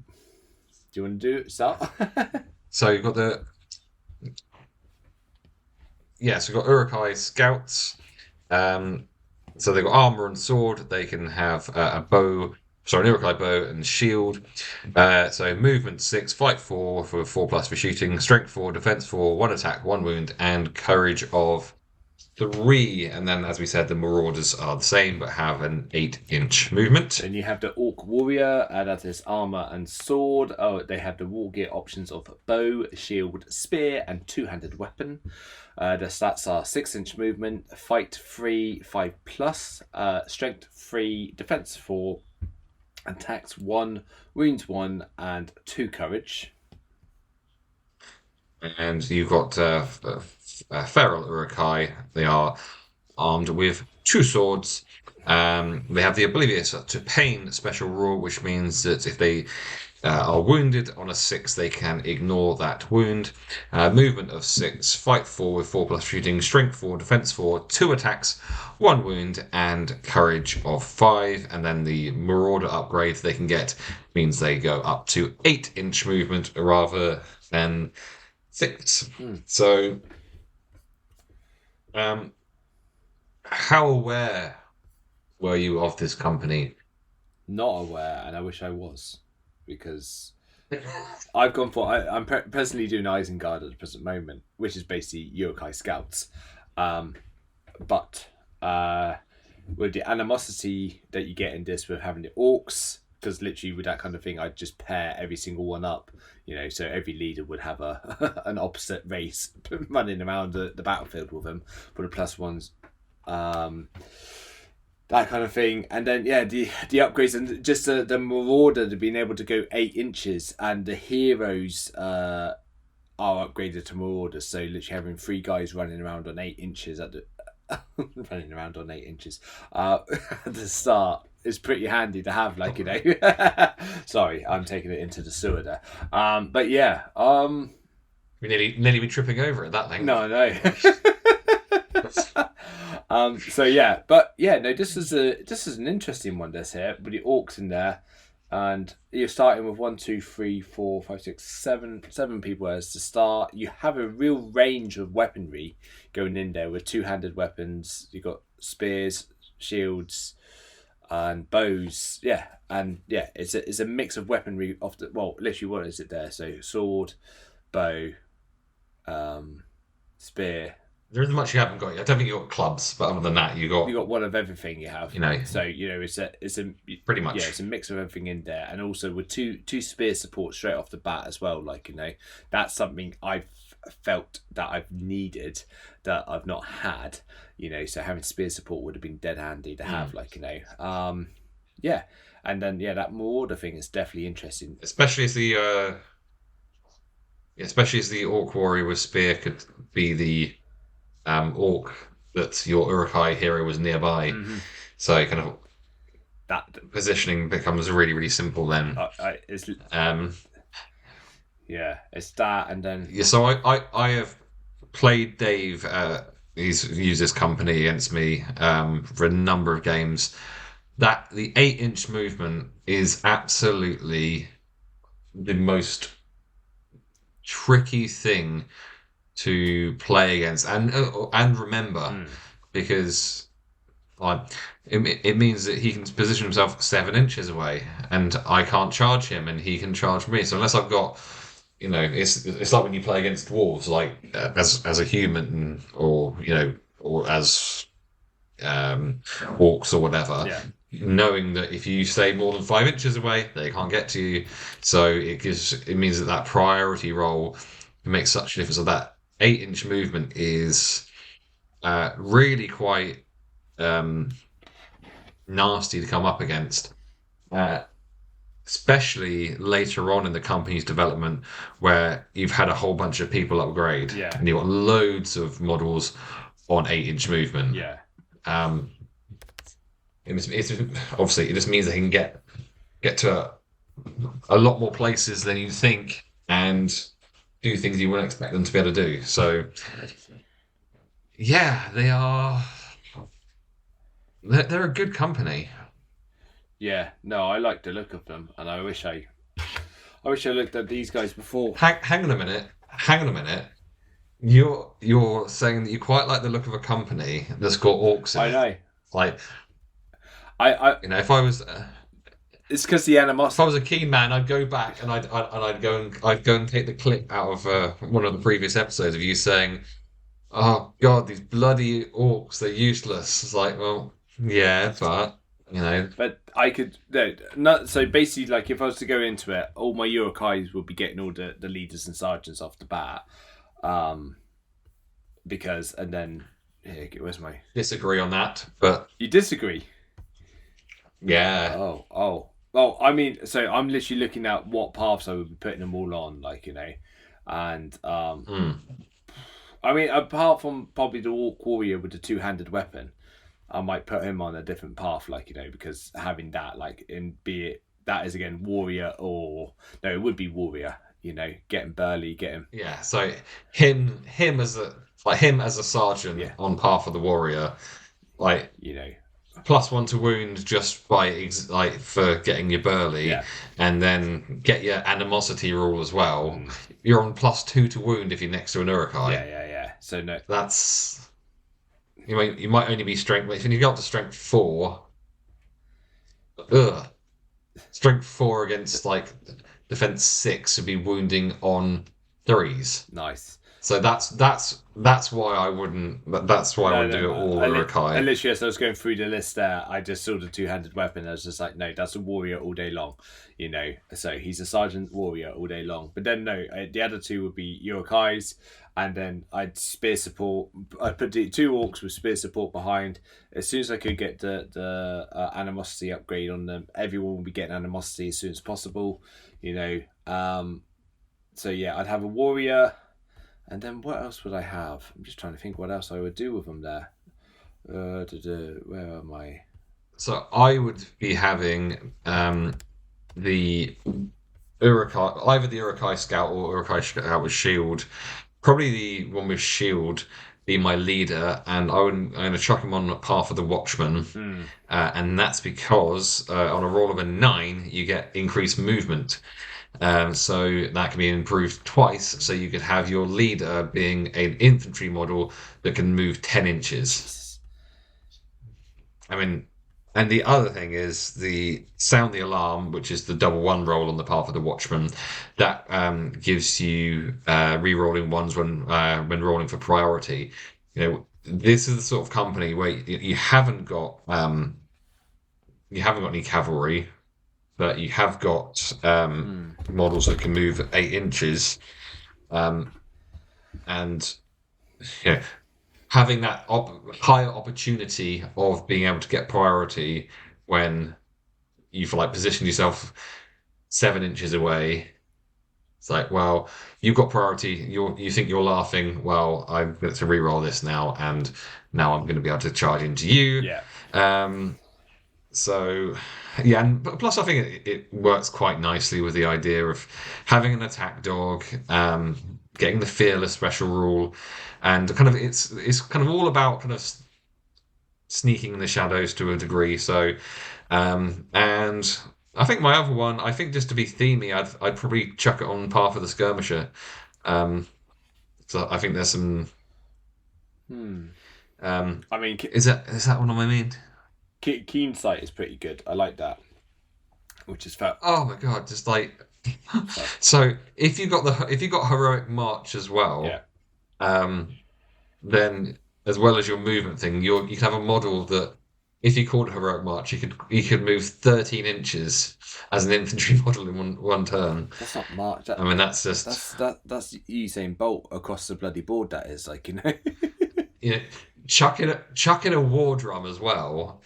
Do you want to do it? Start. So you've got so you've got Urukai Scouts. So they've got armor and sword. They can have an Urukai bow and shield. So movement 6, fight 4 for 4+ for shooting, strength 4, defense 4, 1 attack, 1 wound, and courage of 3. And then, as we said, the Marauders are the same but have an 8-inch movement. And you have the Orc Warrior, that is armor and sword. They have the war gear options of bow, shield, spear, and 2-handed weapon. The stats are 6-inch movement, fight 3, 5+, strength 3, defense 4, attacks 1, wounds 1, and 2 courage. And you've got Feral Urukai. They are armed with 2 swords. They have the Oblivious to Pain special rule, which means that if they are wounded on a 6, they can ignore that wound. Movement of 6, fight 4 with 4+ shooting, strength 4, defense 4, 2 attacks, 1 wound, and courage of 5. And then the Marauder upgrade they can get means they go up to 8-inch movement rather than 6. So, how aware were you of this company? Not aware, and I wish I was, because I've gone for. I'm personally doing Isengard at the present moment, which is basically Urukai Scouts, but with the animosity that you get in this with having the Orcs. Because literally with that kind of thing, I'd just pair every single one up, so every leader would have an opposite race running around the battlefield with them for the +1s, that kind of thing. And then the upgrades and just the Marauder to being able to go 8 inches, and the heroes are upgraded to Marauders, so literally having 3 guys running around on 8 inches at the at the start is pretty handy to have, Sorry, I'm taking it into the sewer there. But yeah, we nearly be tripping over it, that thing. No. So yeah, but yeah, no, this is an interesting one. This here with the Orcs in there, and you're starting with 1, 2, 3, 4, 5, 6, 7 people as to start. You have a real range of weaponry going in there with 2-handed weapons. You've got spears, shields, and bows. It's a mix of weaponry literally what is it there? So sword, bow, spear. There isn't much you haven't got. I don't think you got clubs, but other than that, you got one of everything. You have, So it's a pretty much. Yeah, it's a mix of everything in there, and also with two spear support straight off the bat as well. That's something I've felt that I've needed that I've not had. So having spear support would have been dead handy to have. Yeah, and then that Marauder thing is definitely interesting. Especially as the Orc Warrior with Spear could be the Orc that your Uruk-hai hero was nearby. Mm-hmm. So kind of That positioning becomes really, really simple then. it's Um, it's that, and then yeah, so I have played Dave. He's used this company against me for a number of games. That the 8-inch movement is absolutely the most tricky thing to play against and remember because it means that he can position himself 7 inches away and I can't charge him and he can charge me. So unless I've got, it's like when you play against dwarves, like as a human or or as orcs or whatever. Yeah. Knowing that if you stay more than 5 inches away, they can't get to you. So it means that priority roll makes such a difference. So that 8-inch movement is really quite nasty to come up against, especially later on in the company's development, where you've had a whole bunch of people upgrade, and you've got loads of models on 8-inch movement. Yeah. It's obviously it just means they can get to a lot more places than you think and do things you wouldn't expect them to be able to do. So yeah, they're a good company. Yeah, no, I like the look of them, and I wish I looked at these guys before. Hang on a minute. You're saying that you quite like the look of a company that's got orcs in I it. know. Like, if I was, it's because the animosity. If I was a keen man, I'd go back and I'd go and take the clip out of one of the previous episodes of you saying, "Oh God, these bloody orcs, they're useless." It's like, well, yeah, but But I could not. So basically, like if I was to go into it, all my Uruk-hais would be getting all the leaders and sergeants off the bat, because and then where's my disagree on that, but you disagree. Yeah. Oh. Well, I mean, so I'm literally looking at what paths I would be putting them all on, and I mean, apart from probably the Orc Warrior with the two-handed weapon, I might put him on a different path, because having that, be it that is again warrior or no, it would be warrior. Get him burly, get him. Yeah. So him as a sergeant on path of the warrior, +1 to wound just by for getting your burly, and then get your animosity rule as well. You're on +2 to wound if you're next to an Uruk-hai. Yeah. So no, that's you might only be strength. If you go up to strength 4, strength 4 against defense 6 would be wounding on 3s. Nice. So that's why I wouldn't. That's why I would do it all Uruk-hai. Literally, as I was going through the list there, I just saw the two-handed weapon. I was just like, no, that's a warrior all day long, So he's a sergeant warrior all day long. But then no, the other two would be Uruk-hais, and then I'd spear support. I'd put the 2 orcs with spear support behind. As soon as I could get the animosity upgrade on them, everyone would be getting animosity as soon as possible. So yeah, I'd have a warrior. And then what else would I have? I'm just trying to think what else I would do with them there. Where am I? So I would be having the Uruk-hai, either the Uruk-hai Scout or Uruk-hai Scout with Shield. Probably the one with Shield be my leader, and I'm going to chuck him on path of the Watchman. And that's because on a roll of a 9, you get increased movement. So that can be improved twice. So you could have your leader being an infantry model that can move 10 inches. I mean, and the other thing is the sound the alarm, which is the double 1 roll on the path of the Watchman. That gives you re-rolling ones when rolling for priority. This is the sort of company where you haven't got any cavalry. But you have got models that can move 8 inches, and having that higher opportunity of being able to get priority when you've like positioned yourself 7 inches away. It's like, well, you've got priority. You think you're laughing. Well, I'm going to re-roll this now, and now I'm going to be able to charge into you. Yeah. So, yeah, and plus I think it works quite nicely with the idea of having an attack dog, getting the fearless special rule, and kind of it's kind of all about kind of sneaking in the shadows to a degree. So, and I think my other one, I think just to be themey, I'd probably chuck it on Path of the Skirmisher. So I think there's some. I mean, Is that one of my main? Keen Sight is pretty good. I like that, which is fat. Oh my god, just like so if you got heroic march as well, then as well as your movement thing, you can have a model that if you called heroic march, you could move 13 inches as an infantry model in one turn. That's not march. I mean, that's just that's Usain Bolt across the bloody board. That is like, you know. You know, chuck in a war drum as well.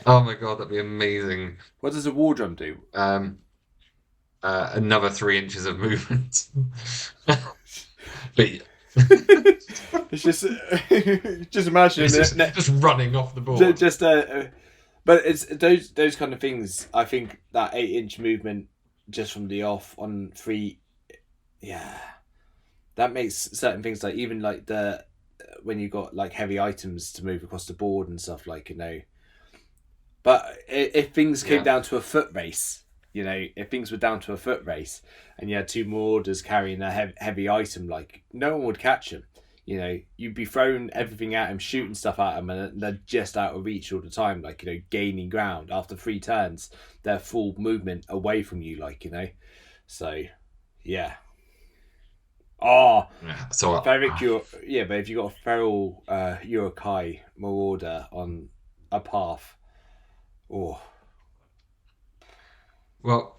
Oh my god, that'd be amazing. What does a war drum do? Another 3 inches of movement. But It's just imagine just running off the board. But it's those kind of things. I think that 8-inch movement just from the off on 3, that makes certain things like even like when you got like heavy items to move across the board and stuff, like, you know. But if things came down to a foot race, you know, if things were down to a foot race and you had 2 marauders carrying a heavy item, like, no one would catch them. You know, you'd be throwing everything at him, shooting stuff at them, and they're just out of reach all the time, like, you know, gaining ground. After 3 turns, they're full movement away from you, like, you know. So, yeah. Oh, so but if you got a feral Urukai marauder on a path, well,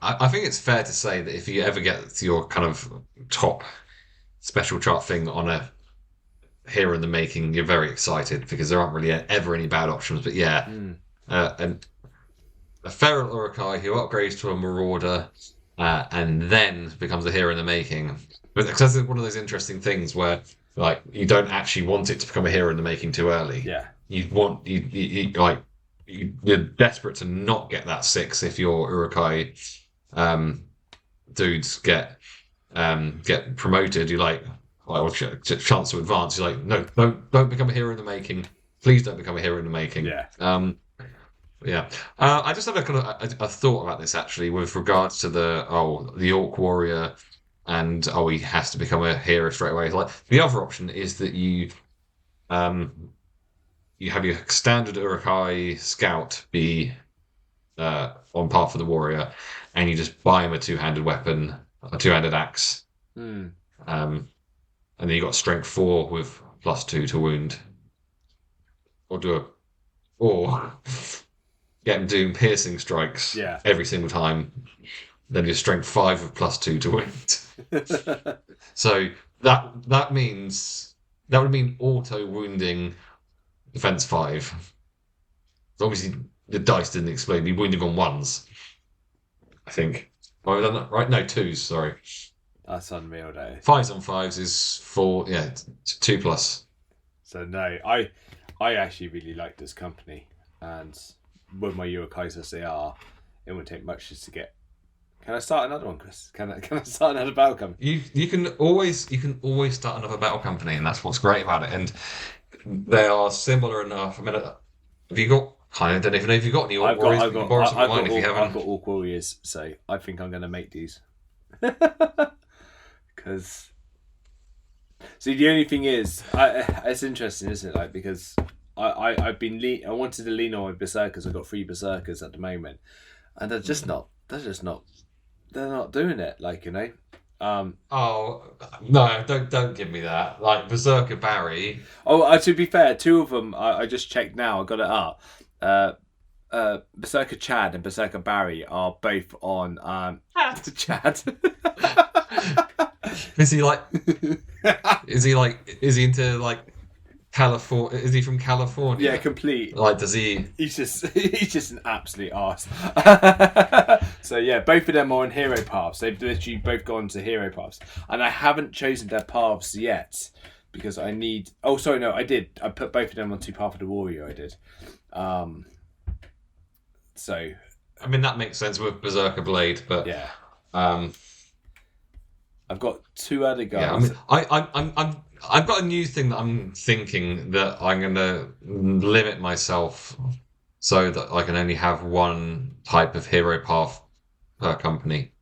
I think it's fair to say that if you ever get to your kind of top special chart thing on a hero in the making, you're very excited because there aren't really ever any bad options. But and a feral Urukai who upgrades to a marauder and then becomes a hero in the making. Because that's one of those interesting things where, like, you don't actually want it to become a hero in the making too early. Yeah. You're desperate to not get that 6 if your Urukai dudes get promoted. You're like, chance to advance. You're like, no, don't become a hero in the making. Please don't become a hero in the making. Yeah. I just had a kind of a thought about this actually with regards to the Orc Warrior, and he has to become a hero straight away. Like, the other option is that you have your standard Urukai Scout be on par for the Warrior, and you just buy him a 2-handed weapon, a 2-handed axe. And then you got strength 4 with +2 to wound. Or get him doing piercing strikes every single time. Then your strength 5 with +2 to wound. So that would mean auto wounding defense 5. So obviously the dice didn't explain. You wounded on 1s, I think. Oh, done that right? No, 2s. Sorry. That's unreal, though. 5s on 5s is 4. Yeah, 2+. So no, I actually really like this company, and with my Urukais as they are, it wouldn't take much just to get. Can I start another one, Chris? Can I start another battle company? You can always start another battle company, and that's what's great about it. And they are similar enough. I mean, have you got? I don't even know if you've got any Orc Warriors. I've got Orc Warriors, so I think I'm going to make these. Because, see, the only thing is, it's interesting, isn't it? Like, because I wanted to lean on my Berserkers. I've got 3 Berserkers at the moment, and they're just not. They're not doing it. Like, you know. Oh no! Don't give me that. Like Berserker Barry. Oh, to be fair, 2 of them I just checked now. I got it up. Berserker Chad and Berserker Barry are both on Chad. Is he into like California. Is he from Yeah, California? complete. Like, does he? He's just an absolute arse. So yeah, both of them are on hero paths. They've literally both gone to hero paths, and I haven't chosen their paths yet because I need. Oh, sorry, no, I did. I put both of them onto Path of the Warrior. I did. So I mean, that makes sense with Berserker Blade, but yeah, um, I've got two other guys. yeah. I mean, I've got a new thing that I'm thinking that I'm gonna limit myself so that I can only have one type of hero path per company.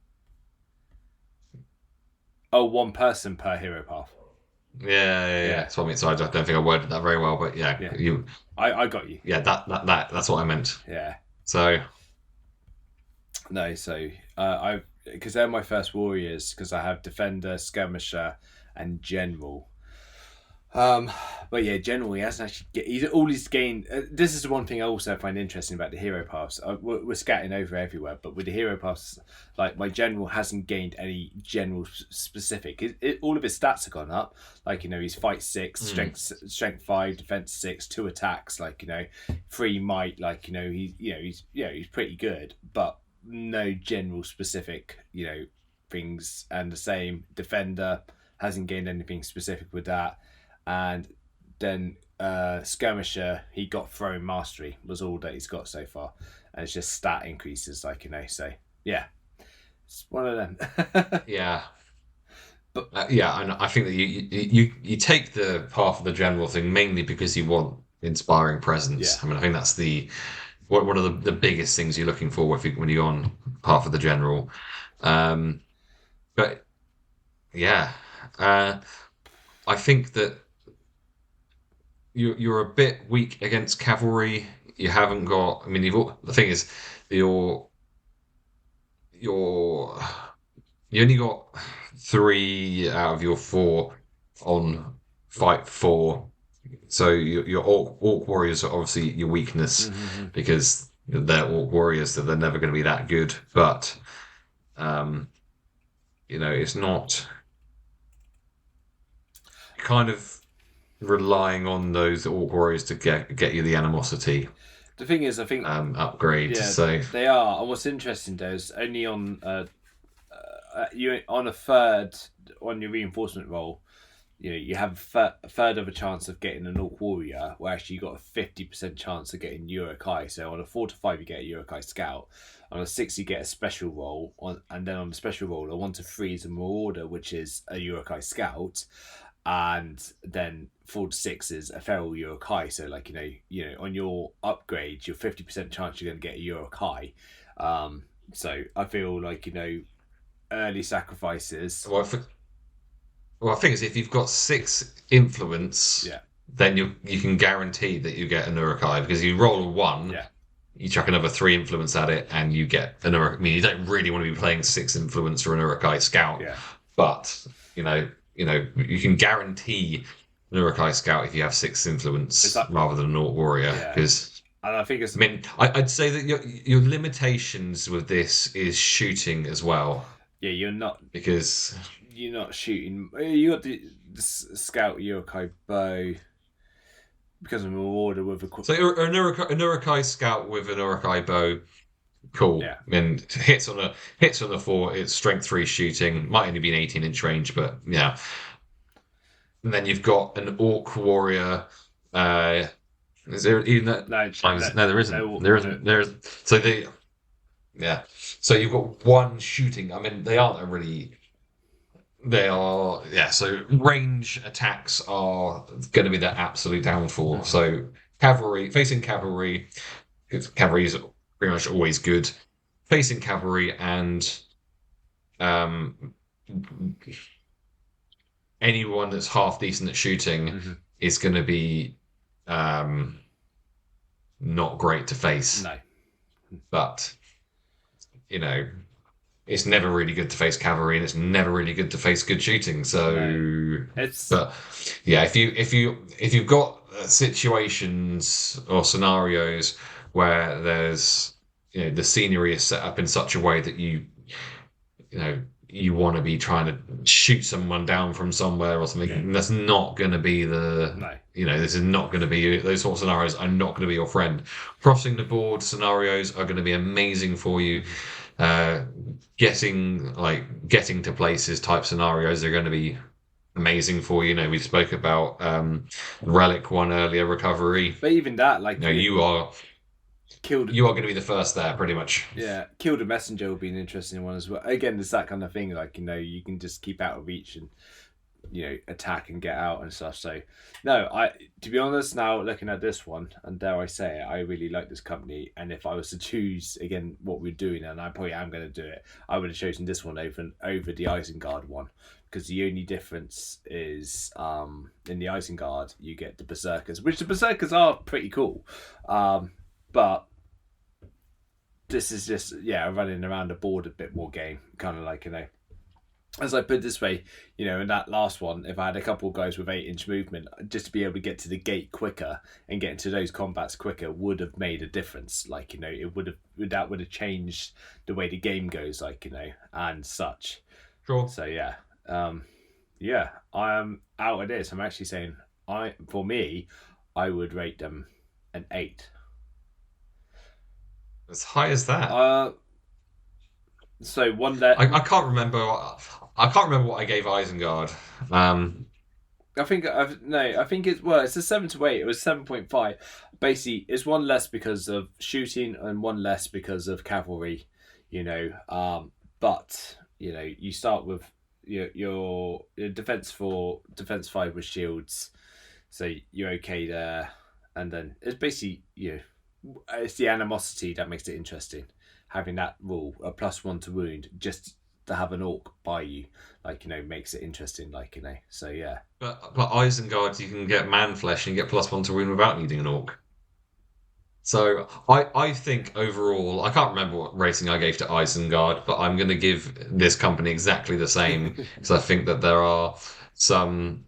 Oh, one person per hero path. Yeah. So I mean, so I don't think I worded that very well, but yeah, Yeah. you. I got you. Yeah, that's what I meant. Yeah. So No, so I because they're my first warriors because I have defender, skirmisher, and general. But yeah, general he hasn't actually he's all he's gained. This is the one thing I also find interesting about the hero paths. We're scatting over everywhere, but with the hero paths, like my general hasn't gained any general specific. All of his stats have gone up. Like he's fight 6, strength 5, defense 6, 2 attacks. Like 3 might. Like he's pretty good, but no general specific things. And the same defender hasn't gained anything specific with that. And then skirmisher, he got throwing mastery was all that he's got so far, and it's just stat increases, so yeah, it's one of them. yeah, But yeah, and I think that you take the path of the general thing mainly because you want inspiring presence. Yeah. I mean, I think that's one of the biggest things you're looking for when you're on path of the general. But yeah, I think that you're a bit weak against cavalry. You haven't got. I mean, the thing is, you're you only got 3 out of your 4 on fight 4. So your orc warriors are obviously your weakness because they're orc warriors, so they're never going to be that good. But it's not kind of relying on those orc warriors to get you the animosity. The thing is, I think upgrade. Yeah, so they are. And what's interesting though is only on you on a third on your reinforcement roll. You have a third of a chance of getting an Orc Warrior, where actually you got a 50% chance of getting Urukai. So on a 4 to 5, you get a Urukai Scout. On a 6, you get a special roll. And then on the special roll, a 1 to 3 is a Marauder, which is a Urukai Scout. And then 4 to 6 is a Feral Urukai. So on your upgrade, your 50% chance you're going to get a Urukai. So I feel like early sacrifices. Well, I think is if you've got 6 influence, then you can guarantee that you get an Urukai because you roll a 1, you chuck another 3 influence at it, and you get an Urukai. I mean, you don't really want to be playing 6 influence for an Urukai Scout, but you can guarantee an Urukai Scout if you have 6 influence rather than an Orc Warrior because. And I think it's. I mean, I'd say that your limitations with this is shooting as well. Yeah, you're not because. You're not shooting. You got the Scout Urukai bow because of an order with a. So an Urukai Scout with an Urukai bow, cool. Yeah. I mean, hits on the 4. It's strength 3 shooting. Might only be an 18-inch range, but yeah. And then you've got an Orc Warrior. Is there even that? No, there isn't. There isn't. There's so they. Yeah. So you've got 1 shooting. I mean, they aren't a really. They are, so range attacks are going to be their absolute downfall. So facing cavalry, because cavalry is pretty much always good. Facing cavalry and anyone that's half decent at shooting is going to be not great to face. No. But, it's never really good to face cavalry, and it's never really good to face good shooting. So, but yeah, if you've got situations or scenarios where there's the scenery is set up in such a way that you you want to be trying to shoot someone down from somewhere or something. And that's not going to be No. this is not going to be, those sort of scenarios are not going to be your friend. Crossing the board scenarios are going to be amazing for you. Getting to places type scenarios are going to be amazing for you. We spoke about relic one earlier, recovery. But even that, You are killed. You are going to be the first there, pretty much. Yeah, killed a messenger will be an interesting one as well. Again, it's that kind of thing. You can just keep out of reach and attack and get out and stuff. So, no, to be honest, now looking at this one, and dare I say it, I really like this company. And if I was to choose again what we're doing, and I probably am going to do it, I would have chosen this one over the Isengard one. Because the only difference is in the Isengard, you get the Berserkers, which the Berserkers are pretty cool. But this is just, running around the board a bit more game. Kind of as I put it this way, in that last one, if I had a couple of guys with 8-inch movement, just to be able to get to the gate quicker and get into those combats quicker would have made a difference. It would have changed the way the game goes, and such. Sure. So, yeah. I am out of this. I'm actually saying I would rate them an 8. As high as that? So one that I can't remember. I can't remember what I gave Isengard. I think it's a 7 to 8. It was 7.5. Basically, it's one less because of shooting and one less because of cavalry. But you start with your defense 5 with shields, so you're okay there, and then it's basically it's the animosity that makes it interesting. Having that rule, a +1 to wound, just to have an orc by you, makes it interesting. So yeah. But Isengard, you can get man flesh and you get +1 to wound without needing an orc. So I think overall, I can't remember what rating I gave to Isengard, but I'm going to give this company exactly the same because I think that there are some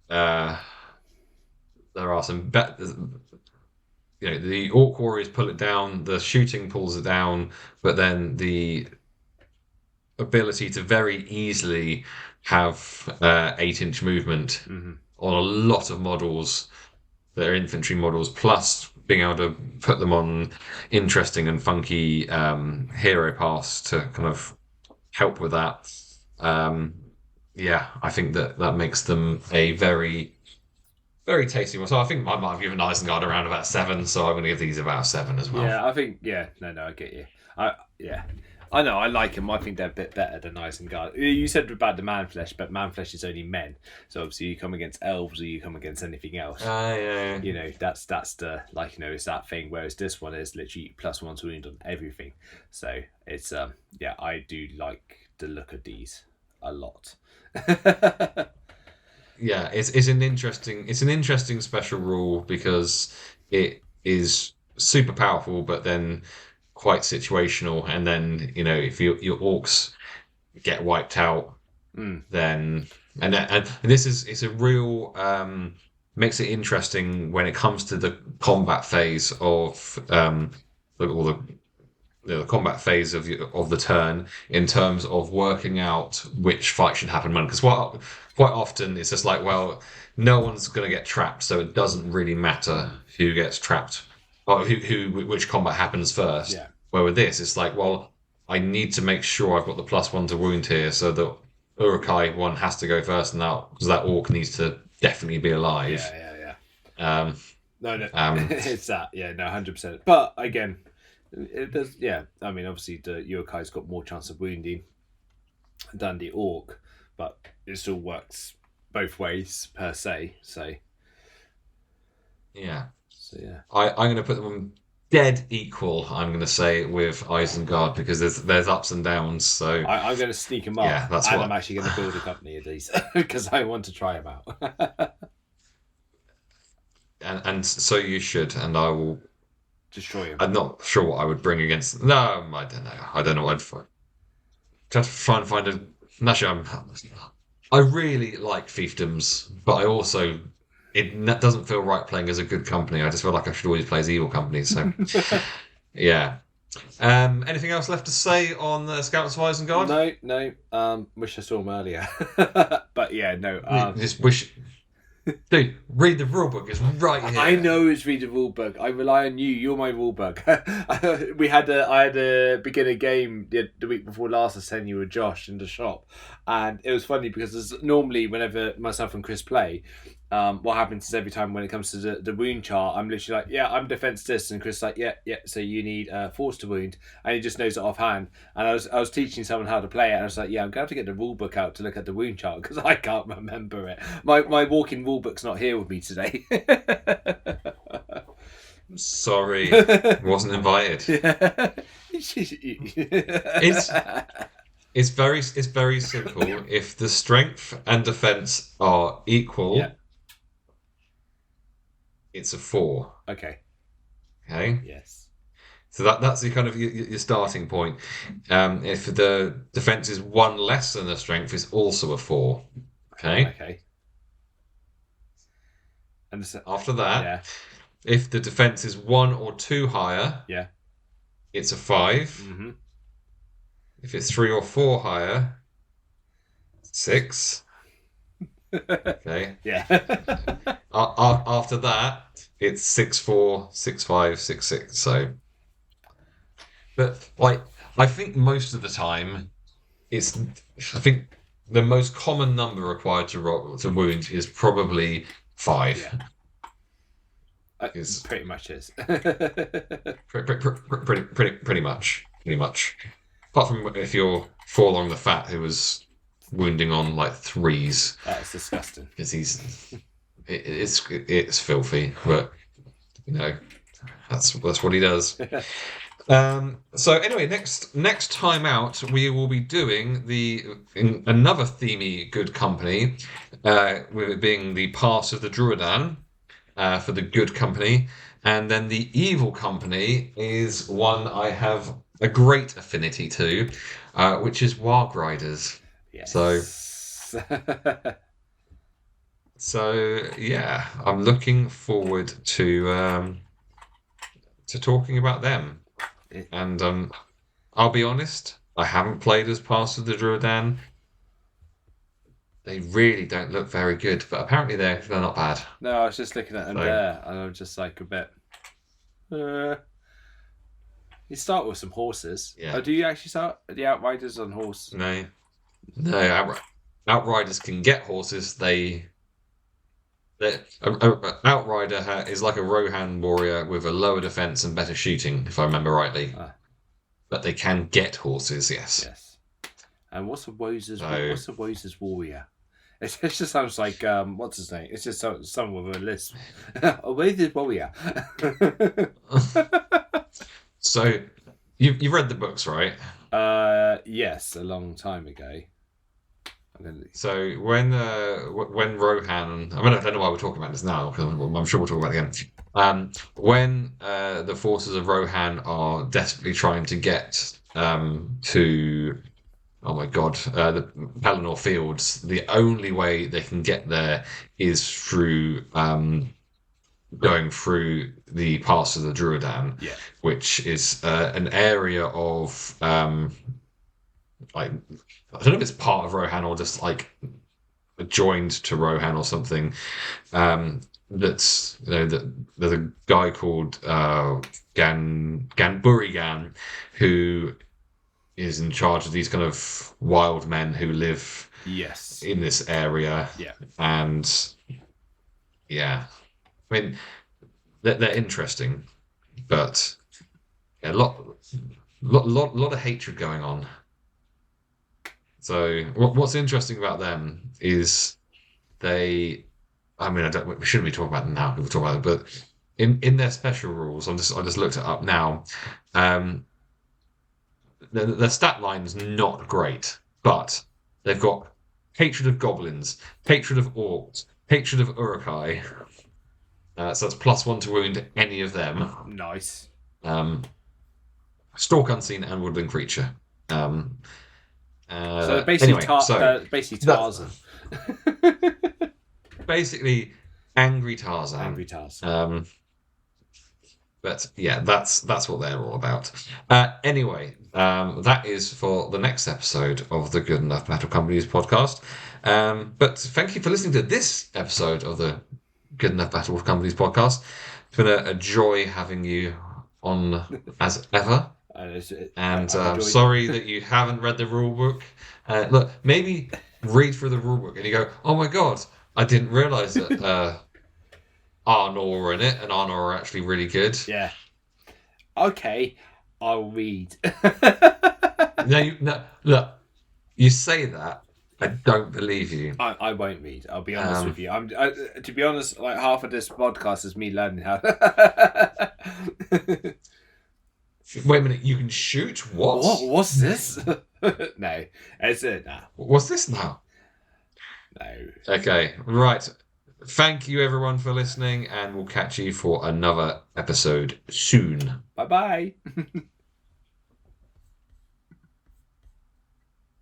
the Orc Warriors pull it down, the shooting pulls it down, but then the ability to very easily have 8-inch movement on a lot of models that are infantry models, plus being able to put them on interesting and funky hero paths to kind of help with that. I think that makes them a very, very tasty one. So I think I might have given Isengard around about 7, so I'm going to give these about 7 as well. Yeah, I think, no, I get you. I know, I like them. I think they're a bit better than Isengard. You said about the man flesh, but man flesh is only men. So obviously you come against elves or you come against anything else. Yeah. That's the, it's that thing. Whereas this one is literally +1 to wound on everything. So it's, I do like the look of these a lot. Yeah, it's an interesting special rule because it is super powerful, but then quite situational. And then if your orcs get wiped out, then and this is it's a real makes it interesting when it comes to the combat phase of the combat phase of the turn in terms of working out which fight should happen when, because quite often it's just no one's going to get trapped, so it doesn't really matter who gets trapped or which combat happens first. Yeah. Where with this, it's I need to make sure I've got the +1 to wound here, so the Urukai one has to go first, and because that orc needs to definitely be alive. Yeah. No, it's that. Yeah, no, 100%. But again, it does. Yeah, I mean, obviously the Urukai's got more chance of wounding than the orc, but it still works both ways per se. So yeah. I'm going to put them dead equal. I'm going to say with Isengard because there's ups and downs. So I'm going to sneak them up. Yeah, I'm actually going to build a company of these because I want to try them out. and so you should, and I will destroy them. I'm not sure what I would bring against. No, I don't know. I don't know what I'd find. Try to try and find a. Actually, I really like fiefdoms, but I also it doesn't feel right playing as a good company. I just feel like I should always play as evil companies. So yeah. Anything else left to say on the Scouts of Isengard? No. Wish I saw him earlier. But yeah, no. Just wish. Dude, read the rulebook. It's right here. I know it's read the rulebook. I rely on you. You're my rulebook. I had a beginner game the week before last. I sent you with Josh in the shop, and it was funny because normally whenever myself and Chris play, what happens is every time when it comes to the wound chart, I'm literally like, yeah, I'm defense this, and Chris is like, yeah. So you need force to wound, and he just knows it offhand. And I was teaching someone how to play it, and I was like, yeah, I'm going to have to get the rule book out to look at the wound chart because I can't remember it. My walking rule book's not here with me today. Sorry, wasn't invited. It's very simple. If the strength and defense are equal, Yeah. it's a 4. Okay. Okay. Yes. So that's the kind of your starting point. If the defense is 1 less than the strength, it's also a 4. Okay. Okay. And After that, yeah. if the defense is 1 or 2 higher, Yeah. it's a 5. Mm-hmm. If it's 3 or 4 higher, 6. Okay. Yeah. After that, it's 6-4, 6-5, 6-6. So, but like, I think most of the time, I think the most common number required to wound is probably 5. Yeah. Is pretty much is. pretty much. Apart from if you're falling the fat who was wounding on like 3s. That's disgusting. Because it's filthy, but you know that's what he does. So anyway, next time out, we will be doing another themey good company, with it being the Pass of the Druadan, for the good company, and then the evil company is one I have a great affinity to, which is Warg Riders. Yes. So yeah, I'm looking forward to talking about them. And I'll be honest, I haven't played as Pass of the Druadan. They really don't look very good, but apparently they're not bad. No, I was just looking at them there, and I was just like a bit. You start with some horses. Yeah. Oh, do you actually start the Outriders on horse? No. Outriders can get horses. Outrider is like a Rohan warrior with a lower defense and better shooting, if I remember rightly. But they can get horses, yes. Yes. And what's the Woes' warrior? It just sounds like what's his name? It's just someone with a list. A Woes' warrior. So you've read the books, right? Yes, a long time ago. So when Rohan, I don't know why we're talking about this now, because I'm sure we'll talk about it again. When the forces of Rohan are desperately trying to get to, oh my god, the Pelennor Fields, the only way they can get there is through going through the Pass of the Druadan, which is an area of like, I don't know if it's part of Rohan or just like joined to Rohan or something. That's that there's a guy called Ganburigan who is in charge of these kind of wild men who live in this area. Yeah. And yeah, I mean they're interesting, but a lot of hatred going on. So what's interesting about them is we shouldn't be talking about them now. People talk about it, but in their special rules, I just looked it up now. Their stat line is not great, but they've got hatred of goblins, hatred of orcs, hatred of urukai. So that's +1 to wound any of them. Nice. Stalk unseen and woodland creature. So basically, basically Tarzan. Basically, angry Tarzan. Angry Tarzan. But yeah, that's what they're all about. Anyway, that is for the next episode of the Good Enough Battle Companies podcast. But thank you for listening to this episode of the Good Enough Battle Companies podcast. It's been a joy having you on as ever. And sorry that you haven't read the rule book. Look, maybe read through the rule book and you go, "Oh my god, I didn't realize that Arnor were in it, and Arnor are actually really good." Yeah. Okay, I'll read. No, look, you say that, I don't believe you. I won't read. I'll be honest with you. To be honest, like half of this podcast is me learning how. Wait a minute, you can shoot? What? What's this? No, it's it now. What's this now? No. Okay, right. Thank you everyone for listening, and we'll catch you for another episode soon. Bye bye.